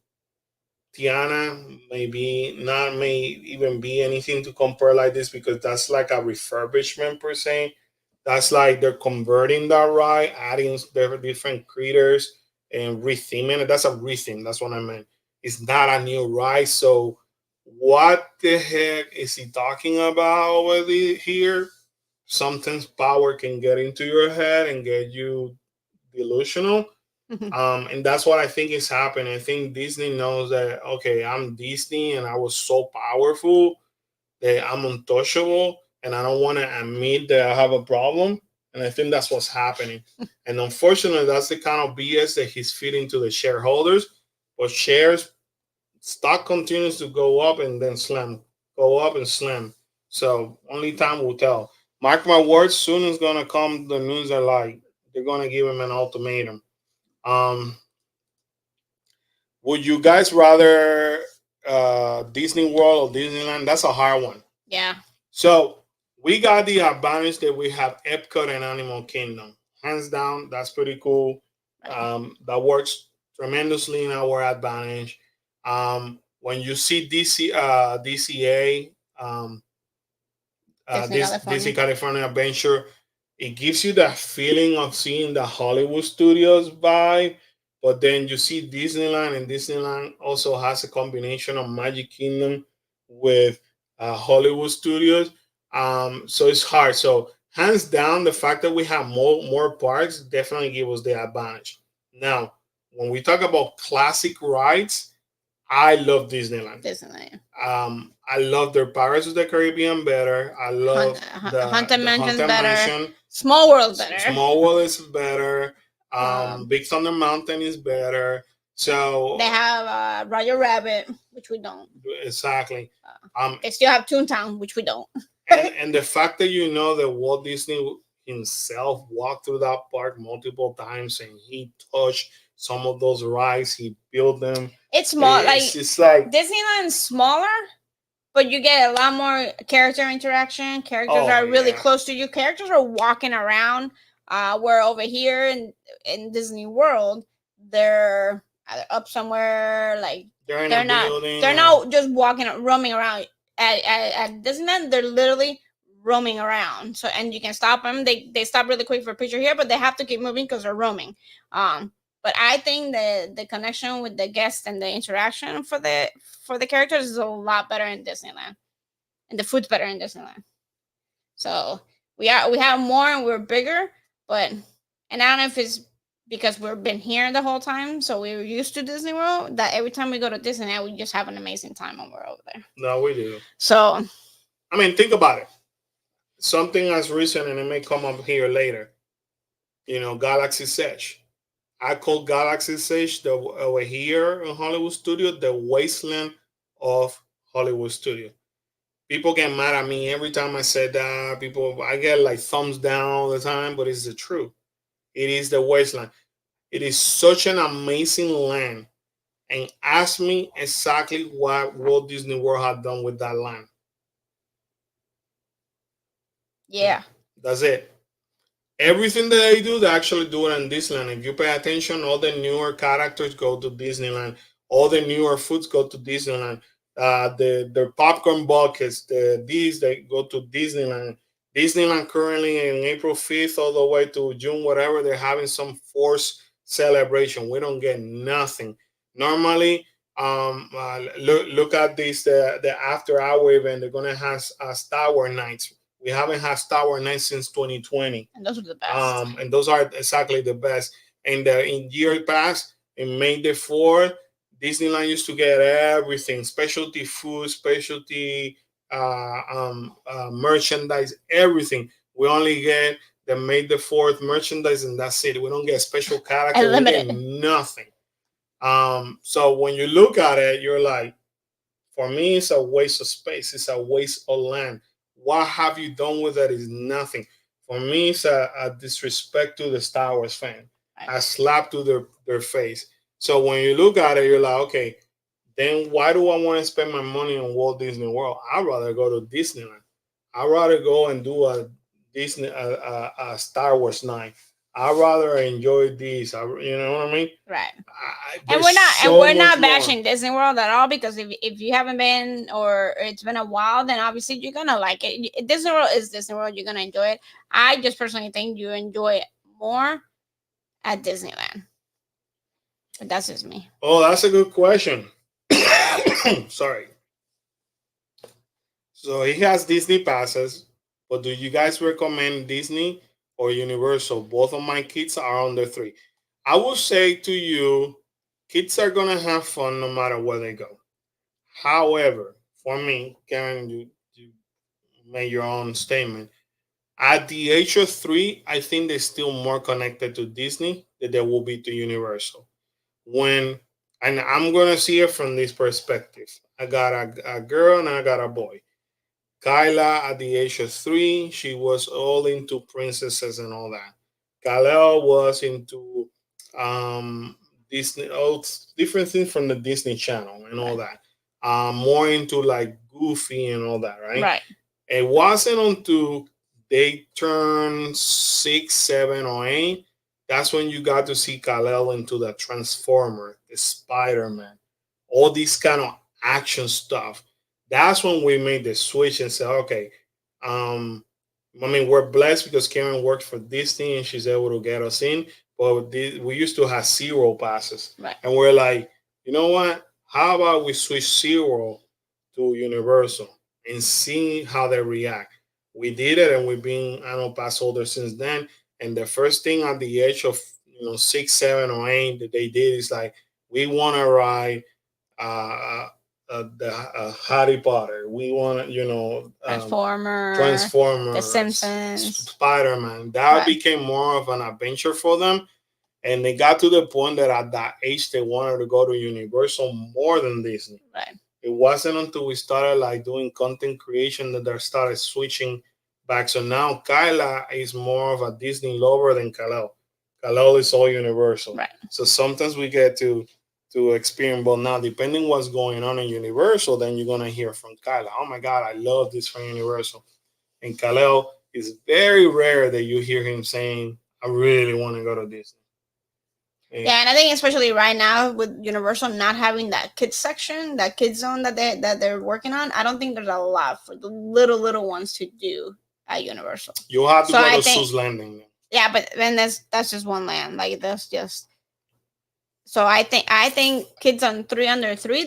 Tiana maybe not may even be anything to compare like this because that's like a refurbishment per se. That's like they're converting that ride, adding their different critters and retheming it. That's a retheme. That's what I meant. It's not a new ride. So what the heck is he talking about over here? Sometimes power can get into your head and get you delusional. And that's what I think is happening. I think Disney knows that okay, I'm Disney and I was so powerful that I'm untouchable, and I don't want to admit that I have a problem. And I think that's what's happening. And unfortunately, that's the kind of BS that he's feeding to the shareholders. But shares stock continues to go up and then slam, go up and slam. So only time will tell. Mark my words, soon is gonna come the news that like they're gonna give him an ultimatum. Um, would you guys rather Disney World or Disneyland? That's a hard one. Yeah. So we got the advantage that we have Epcot and Animal Kingdom. Hands down, that's pretty cool. That works tremendously in our advantage. When you see DCA, Disney this California. Disney California Adventure, it gives you that feeling of seeing the Hollywood Studios vibe. But then you see Disneyland, and Disneyland also has a combination of Magic Kingdom with Hollywood Studios. So it's hard. So hands down, the fact that we have more parks definitely give us the advantage. Now, when we talk about classic rides, I love Disneyland. Disneyland. I love their Pirates of the Caribbean better. I love Haunted the Mansion's Haunted better. Mansion. Small World better. Small World is better. Um, Big Thunder Mountain is better. So They have Roger Rabbit, which we don't. exactly. They still have Toontown, which we don't. And the fact that you know that Walt Disney himself walked through that park multiple times and he touched some of those rides, he built them. It's small. It's like Disneyland's smaller, but you get a lot more character interaction. Characters Oh, are really yeah. close to you. Characters are walking around. Where over here in Disney World, they're either up somewhere, like they're in they're a not building. they're not just walking roaming around. At Disneyland, they're literally roaming around. So and you can stop them. They stop really quick for a picture here, but they have to keep moving because they're roaming. But I think the connection with the guests and the interaction for the characters is a lot better in Disneyland, and the food's better in Disneyland. So we have more and we're bigger, but and I don't know if it's because we've been here the whole time, so we're used to Disney World. That every time we go to Disneyland, we just have an amazing time when we're over there. No, we do. So I mean, think about it. Something as recent, and it may come up here later. Galaxy's Edge. I call Galaxy's Edge over here in Hollywood Studio the wasteland of Hollywood Studio. People get mad at me every time I say that. I get like thumbs down all the time, but it's the truth. It is the wasteland. It is such an amazing land. And ask me exactly what Walt Disney World had done with that land. yeah, That's it. Everything that they do, they actually do it in Disneyland. If you pay attention, all the newer characters go to Disneyland. All the newer foods go to Disneyland. The popcorn buckets, these they go to Disneyland. Disneyland currently in April 5th all the way to June, whatever, they're having some forced celebration. We don't get nothing. Normally, look at this the after hour event. They're gonna have Star Wars nights. We haven't had Star Wars nights since 2020. and those are the best. And those are exactly the best. And in year past, in May the 4th, Disneyland used to get everything, specialty food, specialty merchandise, everything. We only get the May the 4th merchandise and that's it. We don't get special character. We get Unlimited. nothing. So when you look at it, you're like, for me, it's a waste of space. It's a waste of land. What have you done with it is nothing. For me, it's a disrespect to the Star Wars fan, Right. a slap to their face. So when you look at it, you're like, okay, then why do I want to spend my money on Walt Disney World? I'd rather go to Disneyland. I'd rather go and do a Star Wars night. I'd rather enjoy these. You know what I mean? Right. And There's so we're much not more. bashing Disney World at all, because if you haven't been, or it's been a while, then obviously you're gonna like it. Disney World is Disney World. You're gonna enjoy it. I just personally think you enjoy it more at Disneyland. But that's just me. Oh, that's a good question. Sorry. So he has Disney passes, but do you guys recommend Disney or Universal? Both of my kids are under 3. I will say to you, kids are gonna have fun no matter where they go. However, for me, Karen, you made your own statement. At the age of 3, I think they're still more connected to Disney than they will be to Universal. When and I'm gonna see it from this perspective. I got a girl and I got a boy. Kyla, at the age of 3, she was all into princesses and all that. Kalel was into um, Disney, all different things from the Disney Channel and all Right. that. More into like Goofy and all that, right? Right. It wasn't until they turned 6, 7, or 8. That's when you got to see Kalel into the Transformer, the Spider Man, all these kind of action stuff. That's when we made the switch and said, okay, um, I mean, we're blessed because Karen works for Disney and she's able to get us in. But we used to have zero passes, Right. and we're like, you know what? How about we switch zero to Universal and see how they react? We did it, and we've been I don't know pass holders since then. And the first thing at the age of 6, 7, or 8 that they did is like, we want to ride uh, the Harry Potter. We want Transformer, The Transformers, Simpsons. Spider Man. That Right. became more of an adventure for them, and they got to the point that at that age they wanted to go to Universal more than Disney. Right. It wasn't until we started like doing content creation that they started switching back. So now Kyla is more of a Disney lover than Kalel. Kalel is all Universal. Right. So sometimes we get to experience. But now, depending what's going on in Universal, then you're gonna hear from Kyla. Oh my God, I love this from Universal. And Kalel is very rare that you hear him saying, "I really want to go to Disney." Yeah, and I think especially right now with Universal not having that kids section, that kids zone that they're working on, I don't think there's a lot for the little ones to do at Universal. You have to So go I to think, Sue's Landing. yeah, but then that's just one land. Like that's just. So I think kids on 3 under 3,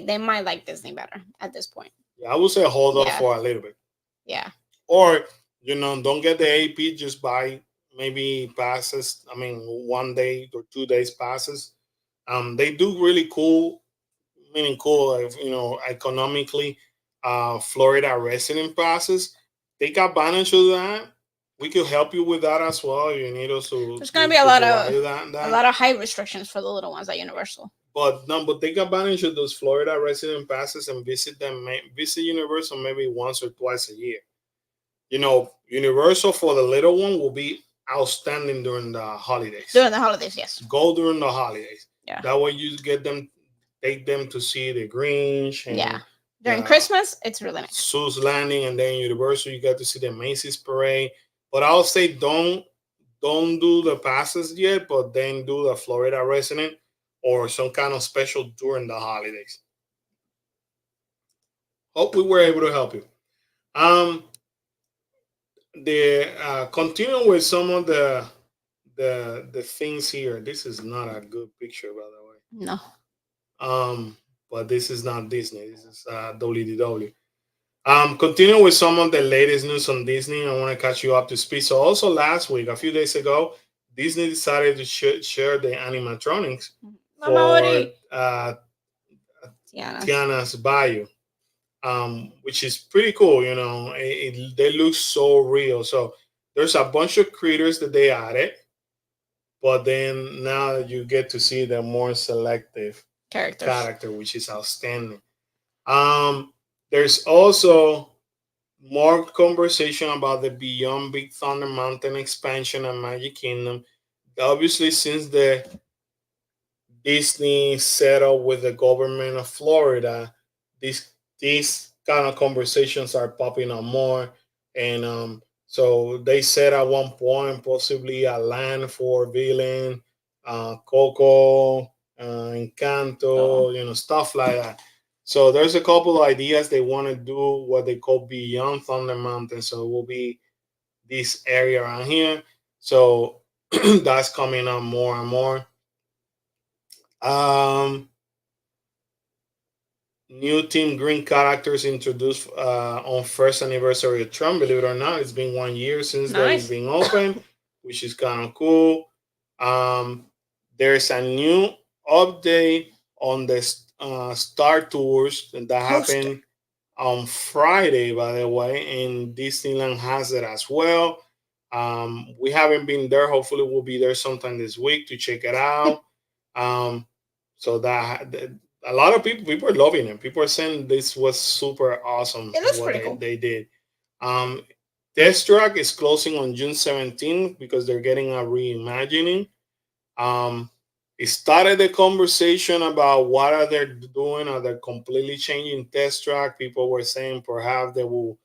they might like Disney better at this point. Yeah, I would say hold off Yeah. for a little bit. Yeah. Or, don't get the AP, just buy maybe passes. I mean, 1 day or 2 days passes. They do really cool, meaning cool, economically, Florida resident passes. Take advantage of that. We could help you with that as well. You need us to, There's gonna be a lot provide of you that. a lot of height restrictions for the little ones at Universal. But no, but take advantage of those Florida resident passes and visit them. Visit Universal maybe once or twice a year. Universal for the little one will be outstanding during the holidays. During the holidays, yes. Go during the holidays. Yeah. That way you take them to see the Grinch and Yeah. During Christmas, it's really nice. Sue's Landing, and then Universal, you get to see the Macy's parade. But I'll say don't do the passes yet, but then do the Florida resident or some kind of special during the holidays. Hope we were able to help you. The continue with some of the things here. This is not a good picture, by the way. No. But this is not Disney. This is WDW. Continue with some of the latest news on Disney. I want to catch you up to speed. So also last week, a few days ago, Disney decided to share the animatronics Mama for Ori. Tiana. Tiana's Bayou, which is pretty cool. They look so real. So there's a bunch of critters that they added, but then now you get to see the more selective Characters. character, which is outstanding. There's also more conversation about the Beyond Big Thunder Mountain expansion and Magic Kingdom. Obviously, since the Disney settled with the government of Florida, these kind of conversations are popping up more, and so they said at one point possibly a land for Villain, Coco, Oh. Encanto, stuff like that. So there's a couple of ideas they want to do what they call Beyond Thunder Mountain. So it will be this area around here. So that's coming up more and more. Um, New Team Green characters introduced on first anniversary of Trump. Believe it or not, it's been 1 year since they've Nice. been open, which is kind of cool. Um, there's a new update on the Star Tours that Poster. happened on Friday, by the way, and Disneyland has it as well. We haven't been there. Hopefully, we'll be there sometime this week to check it out. Um, so that a lot of people are loving it. People are saying this was super awesome It looks what pretty they, cool. they did. Um, Test Track is closing on June 17th because they're getting a reimagining. Um, it started the conversation about what are they doing. Are they completely changing Test Track? People were saying perhaps they will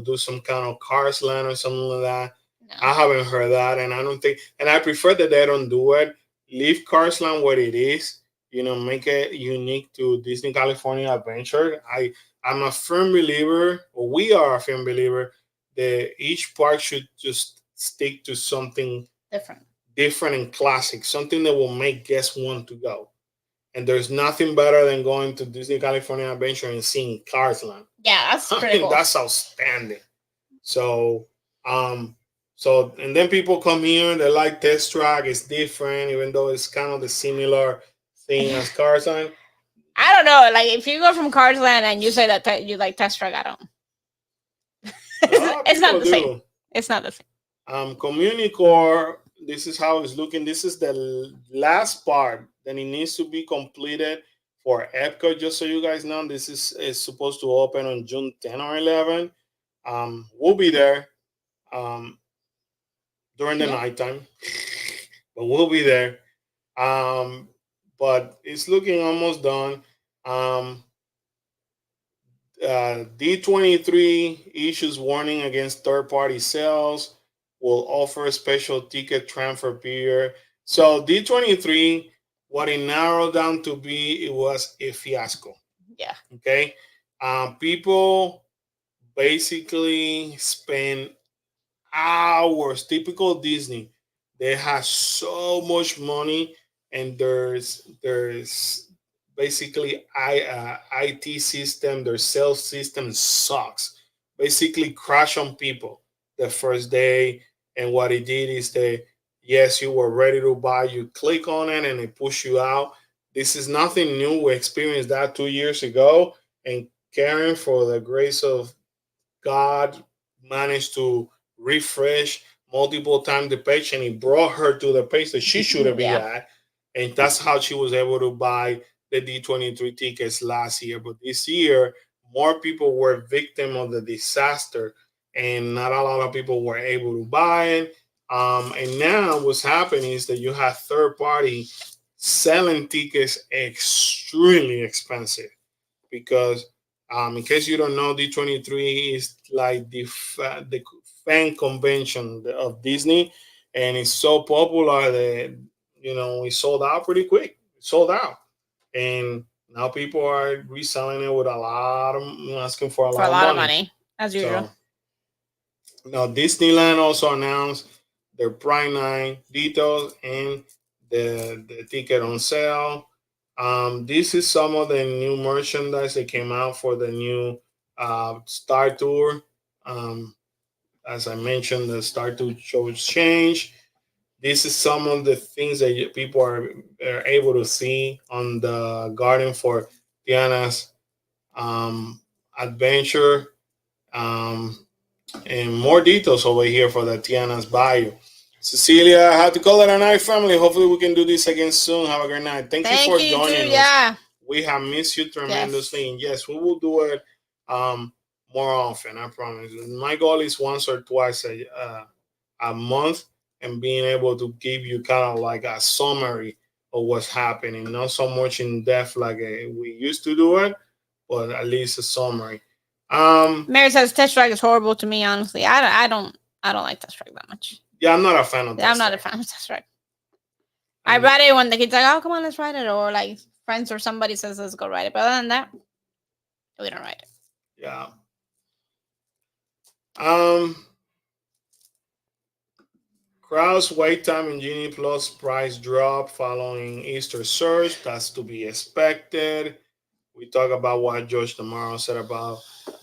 do some kind of Cars Land or something like that. No. I haven't heard that, and I don't think, and I prefer that they don't do it. Leave Cars Land what it is. Make it unique to Disney California Adventure. I'm a firm believer, or we are a firm believer, that each park should just stick to something Different. different and classic, something that will make guests want to go. And there's nothing better than going to Disney California Adventure and seeing Cars Land. Yeah, that's I pretty mean, cool. that's outstanding. So, um, and then people come here, they like Test Track, it's different, even though it's kind of the similar thing as Cars Land. I don't know. Like if you go from Cars Land and you say that you like Test Track, I don't. A lot of It's not people the same. do. It's not the same. Community Core, this is how it's looking. This is the last part that it needs to be completed for Epcot. Just so you guys know, this is supposed to open on June 10 or 11. We'll be there during the Yeah. nighttime, but we'll be there. Um, but it's looking almost done. Um, D23 issues warning against third party sales, will offer a special ticket transfer period. So D23, what it narrowed down to be, it was a fiasco. Yeah. Okay. People basically spend hours, typical Disney. They have so much money, and there's basically IT system, their sales system sucks. Basically, crash on people the first day, and what it did is they, yes, you were ready to buy, you click on it, and it push you out. This is nothing new. We experienced that 2 years ago, and Karen, for the grace of God, managed to refresh multiple times the page, and it brought her to the page that she should have been Yeah. at. And that's how she was able to buy the D23 tickets last year. But this year, more people were victim of the disaster, and not a lot of people were able to buy it. And now what's happening is that you have third party selling tickets extremely expensive because in case you don't know, D23 is like the fan convention of Disney, and it's so popular that it sold out pretty quick. It sold out, and now people are reselling it with a lot of asking for a For a lot of lot of money. money, as usual. So now Disneyland also announced their Prime Night details and the ticket on sale. This is some of the new merchandise that came out for the new Star Tour. Um, as I mentioned, the Star Tour shows change. This is some of the things that people are able to see on the garden for Tiana's adventure. Um, and more details over here for the Tiana's bio. Cecilia, I have to call it a night, family. Hopefully, we can do this again soon. Have a great night. Thank you Thank for you too. joining us. Yeah. We have missed you tremendously, Yes. and yes, we will do it more often. I promise. My goal is once or twice a month, and being able to give you kind of like a summary of what's happening, not so much in depth like we used to do it, but at least a summary. Mary says Test Track is horrible to me. Honestly, I don't like Test Track that much. Yeah, I'm not a fan of Yeah, that I'm not a stuff. fan of Test Track. I And read it when the kid's like, "Oh, come on, let's write it," or like friends or somebody says, "Let's go write it." But other than that, we don't write it. yeah. Um, Crowd's wait time in Genie Plus price drop following Easter surge. That's to be expected. We talk about what George tomorrow said about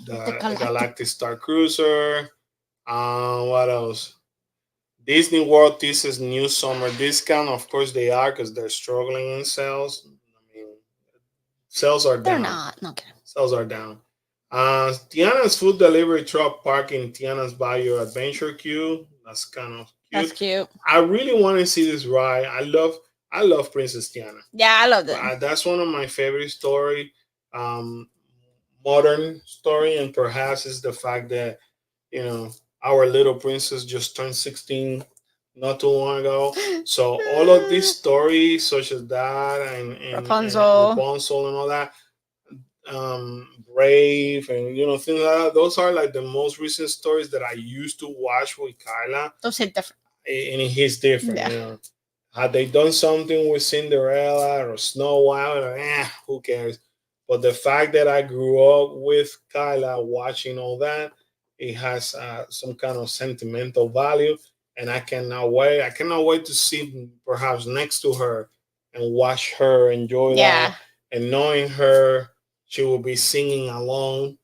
The the Galactic. Galactic Star Cruiser. What else? Disney World teases new summer discount. Of course, they are because they're struggling in sales. I mean, sales are They're down. not. No kidding. Sales are down. Tiana's food delivery truck parked in Tiana's Bayou Adventure Queue. That's kind of That's cute. cute. I really want to see this ride. I love Princess Tiana. Yeah, I love it. That's one of my favorite story, um, modern story, and perhaps is the fact that you know our little princess just turned 16 not too long ago. So all of these stories, such as that, and Rapunzel. Rapunzel and all that, Brave, and things like that. Those are like the most recent stories that I used to watch with Kyla, Those hit different. and he's different. Yeah. Had they done something with Cinderella or Snow White, who cares? But the fact that I grew up with Kyla watching all that, it has some kind of sentimental value, and I cannot wait. I cannot wait to sit perhaps next to her and watch her enjoy Yeah. that, and knowing her, she will be singing along.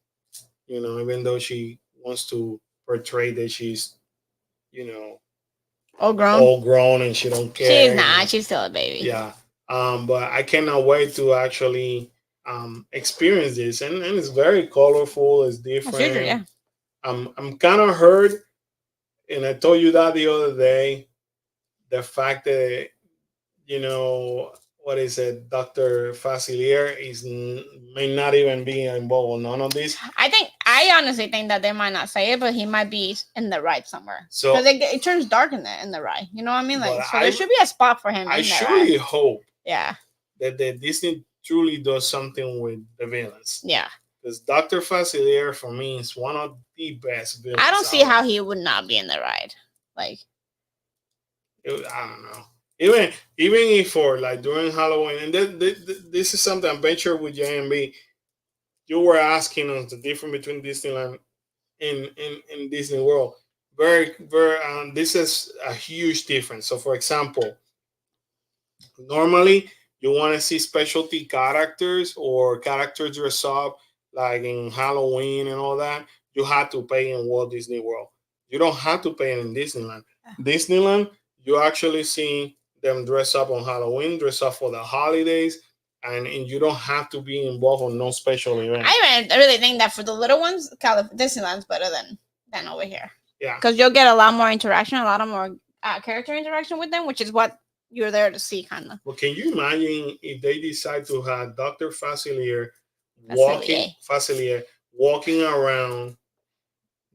Even though she wants to portray that she's, you know, All grown. all grown and she don't She's care. not. She's still a baby. Yeah. But I cannot wait to actually experience this, and it's very colorful. It's That's usual, different. yeah. I'm kind of hurt, and I told you that the other day. The fact that you know what is it, Dr. Facilier may not even be involved in none of this. I honestly think that they might not say it, but he might be in the ride somewhere. So, Because it turns dark in the ride. You know what I mean? but Like, so there should be a spot for him I in the surely ride. hope Yeah. that Disney truly does something with the villains. Yeah. Because Dr. Facilier for me is one of the best villains. I don't see how he would not be in the ride. Like, I don't know. Even if for like during Halloween, and this is something I venture with JMB. You were asking us the difference between Disneyland and Disney World. Very. This is a huge difference. So, for example, normally you want to see specialty characters or characters dress up like in Halloween and all that. You have to pay in Walt Disney World. You don't have to pay in Disneyland. Disneyland, you actually see them dress up on Halloween, dress up for the holidays, and you don't have to be involved on no special event. I really think that for the little ones, Disneyland's better than over here. Yeah. Because you'll get a lot more interaction, a lot of more character interaction with them, which is what you're there to see, kind of. Well, can you imagine if they decide to have Dr. Facilier walking around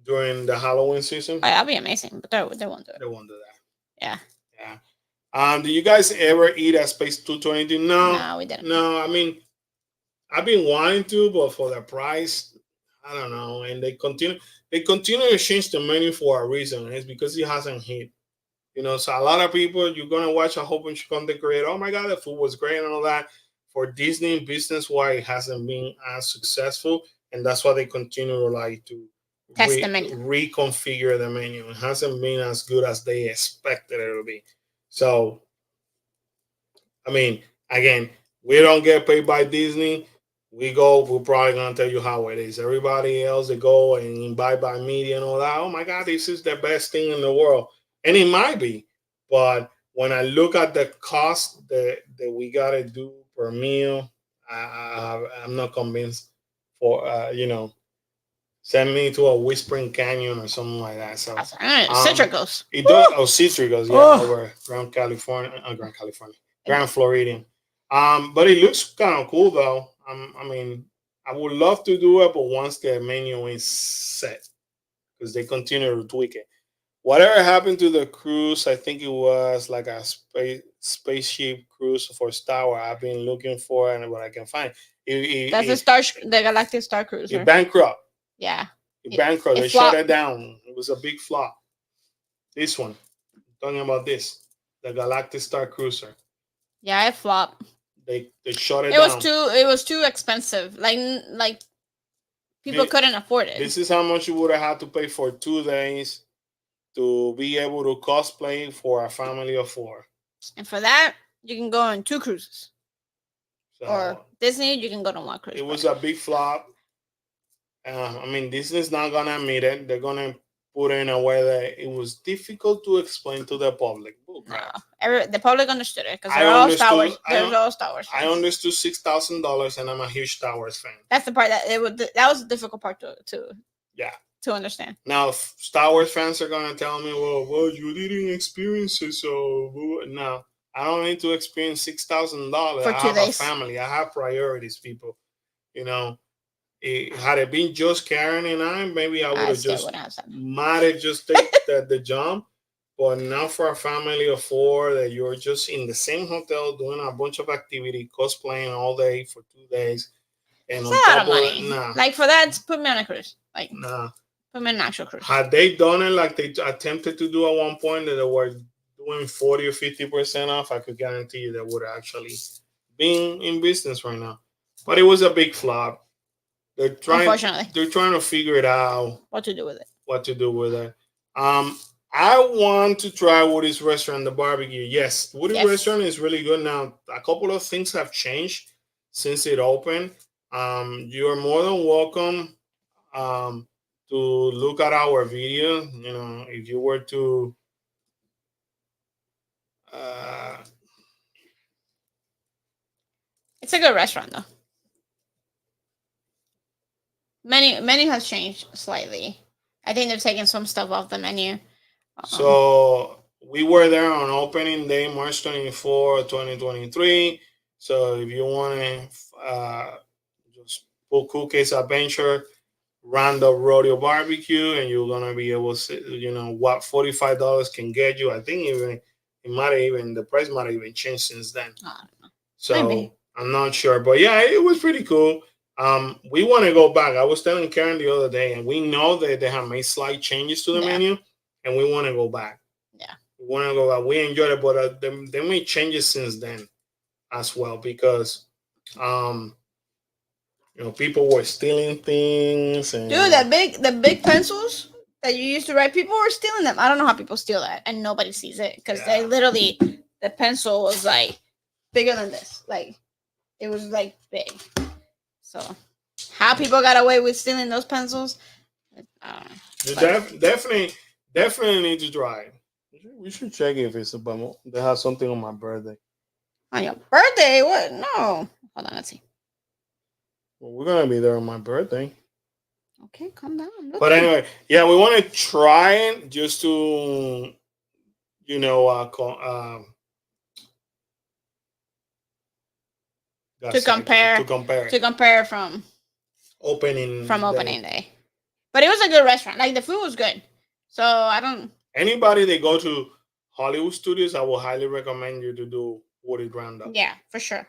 during the Halloween season? Oh, that'd be amazing, but they won't do it. They won't do that. Yeah. Yeah. Do you guys ever eat at Space 222? No, we didn't. No, I mean, I've been wanting to, but for the price, I don't know. And they continue to change the menu for a reason. And it's because it hasn't hit. So a lot of people, you're gonna watch a whole bunch of content create. Oh my god, the food was great and all that. For Disney business, why it hasn't been as successful, and that's why they continue to test the menu, reconfigure the menu. It hasn't been as good as they expected it to be. So, I mean, again, we don't get paid by Disney. We're probably gonna tell you how it is. Everybody else, they go and buy by media and all that. Oh my god, this is the best thing in the world. And it might be, But when I look at the cost that we gotta do per meal, I'm not convinced. For send me to a Whispering Canyon or something like that. So um, Citricos. it does. Oh, Citrus, yeah, Oh, over Grand California, Grand Floridian. But it looks kind of cool though. I mean, I would love to do it, but once the menu is set, because they continue to tweak it. Whatever happened to the cruise? I think it was like a spaceship cruise for Star Wars. I've been looking for it and what I can find. that's the Galactic Star It Cruiser. bankrupt. Yeah, It bankrupt. it They shut flopped. it down. It was a big flop. This one, I'm talking about this, the Galactic Star Cruiser. Yeah, it flopped. They shut it It was down. too. It was too expensive. Like people Thi- couldn't afford it. This is how much you would have had to pay for 2 days to be able to cosplay for a family of four. And for that, you can go on 2 cruises. Or So Disney, you can go to 1 cruise. it was a big flop. I mean, Disney's not gonna admit it. They're gonna put it in a way that it was difficult to explain to the public. Bull No, crap. the public understood it because I they're all Star understood. Wars. They're all Star Wars I fans. understood $6,000, and I'm a huge Star Wars fan. That's the part that was the difficult part Yeah. to understand. Now, if Star Wars fans are gonna tell me, well, you didn't experience it, so no, I don't need to experience $6,000. For I two have a days. family. I have priorities, people. You know, had it been just Karen and I, maybe I would I have still just wouldn't have said. might have just take the jump. But now for a family of four that you're just in the same hotel doing a bunch of activity, cosplaying all day for 2 days, and It's on a lot top of of it, money. nah, Like for that, put me on a cruise. Like nah. put me on an actual cruise. Had they done it like they attempted to do at one point, that they were doing 40 or 50% off, I could guarantee you they would actually been in business right now. But it was a big flop. They're trying. Unfortunately, They're trying to figure it out what to do with it? what to do with it. Um, I want to try Woody's restaurant, the barbecue. Yes, Woody's Yes. restaurant is really good now. A couple of things have changed since it opened. You are more than welcome um, to look at our video. You know, if you were to uh, It's a good restaurant though. Menu has changed slightly. I think they're taking some stuff off the menu. so we were there on opening day, March 24, 2023. So if you want to just pull Cookies Adventure, Roundup Rodeo Barbecue, and you're gonna be able to see, what $45 can get you. I think even it might have even the price might have even changed since then. So Maybe. I'm not sure, but yeah, it was pretty cool. We want to go back. I was telling Karen the other day, and we know that they have made slight changes to the Yeah. menu, and we want to go back. Yeah. We want to go back. We enjoyed it, but they made changes since then as well because um, people were stealing things and Dude, the big pencils that you used to write, people were stealing them. I don't know how people steal that, and nobody sees it because they Yeah. literally the pencil was like bigger than this. Like it was like big. So how people got away with stealing those pencils? I don't know. you But definitely need to try it. We should check if it's about they have something on my birthday. on your birthday, what? No. Hold on, let's see. Well, we're gonna be there on my birthday. Okay, calm down. But anyway, yeah, we want to try it just to, to compare to compare to compare from opening opening day. But it was a good restaurant. Like the food was good. So I don't. Anybody that go to Hollywood Studios, I will highly recommend you to do Woody Roundup. Yeah, for sure.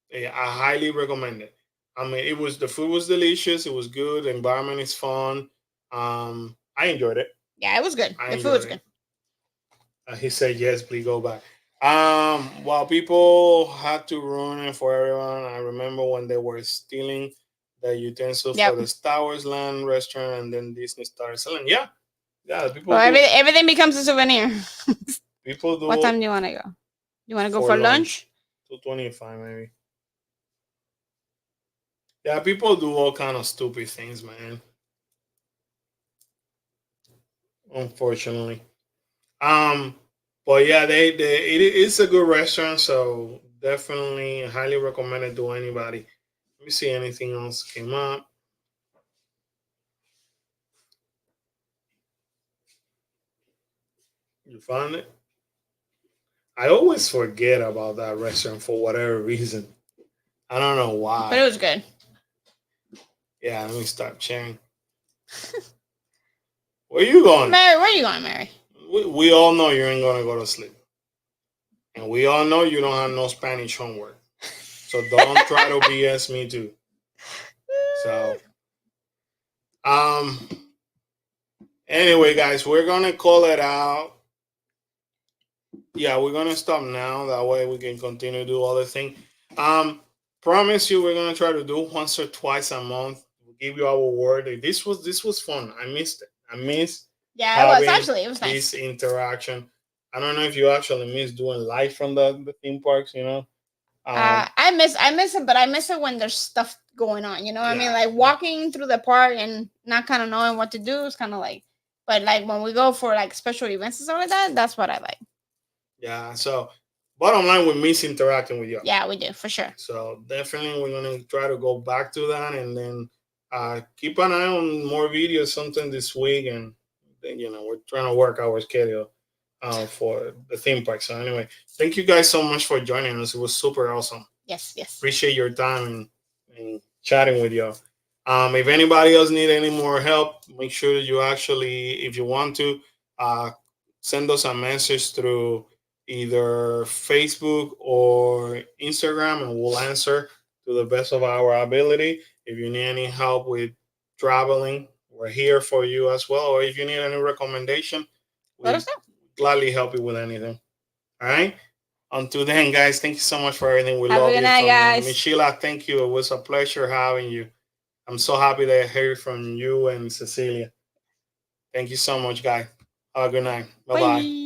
Yeah, I highly recommend it. I mean, the food was delicious. It was good. The environment is fun. I enjoyed it. Yeah, it was good. I The food enjoyed was it. good. He said, yes, please go back. While people had to ruin it for everyone, I remember when they were stealing the utensils Yep. for the Star Wars Land restaurant, and then Disney started selling. Yeah, people Well, do. everything becomes a souvenir. People do. What time do you want to go? You want to go For for lunch? 2:25 maybe. Yeah, people do all kind of stupid things, man. Unfortunately. Um, But yeah, it's a good restaurant, so definitely highly recommend it to anybody. Let me see anything else came up. You found it? I always forget about that restaurant for whatever reason. I don't know But it why. was good. Yeah, let me stop sharing. Where you going? Mary, where are you going, Mary? We all know you ain't gonna go to sleep, and we all know you don't have no Spanish homework. So don't try to BS me too. So um. Anyway, guys, we're gonna call it out. Yeah, we're gonna stop now. That way we can continue to do other thing. Um, promise you, we're gonna try to do once or twice a month. We'll give you our word. This was fun. I missed it. I missed Yeah, it was having actually. It was nice. this interaction. I don't know if you actually miss doing live from the theme parks. I miss it, but I miss it when there's stuff going on. You know what I mean? Yeah, Like walking through the park and not kind of knowing what to do is kind of like. But like when we go for like special events and stuff like that, that's what I like. yeah. So bottom line, we miss interacting with you. Yeah, we do for sure. So definitely we're gonna try to go back to that, and then keep an eye on more videos sometime this week, and then we're trying to work our schedule for the theme park. So anyway, thank you guys so much for joining us. It was super awesome. Yes, yes. Appreciate your time and chatting with you. If anybody else need any more help, make sure that you actually, if you want to, uh, send us a message through either Facebook or Instagram, and we'll answer to the best of our ability. If you need any help with traveling, we're here for you as well. Or if you need any recommendation, Let we us know. gladly help you with anything. All right. Until then, guys, thank you so much for everything. We Have a love good you night, from guys. Michela. Thank you. It was a pleasure having you. I'm so happy that I heard from you and Cecilia. Thank you so much, guys. Have a good night. Bye bye. Bye.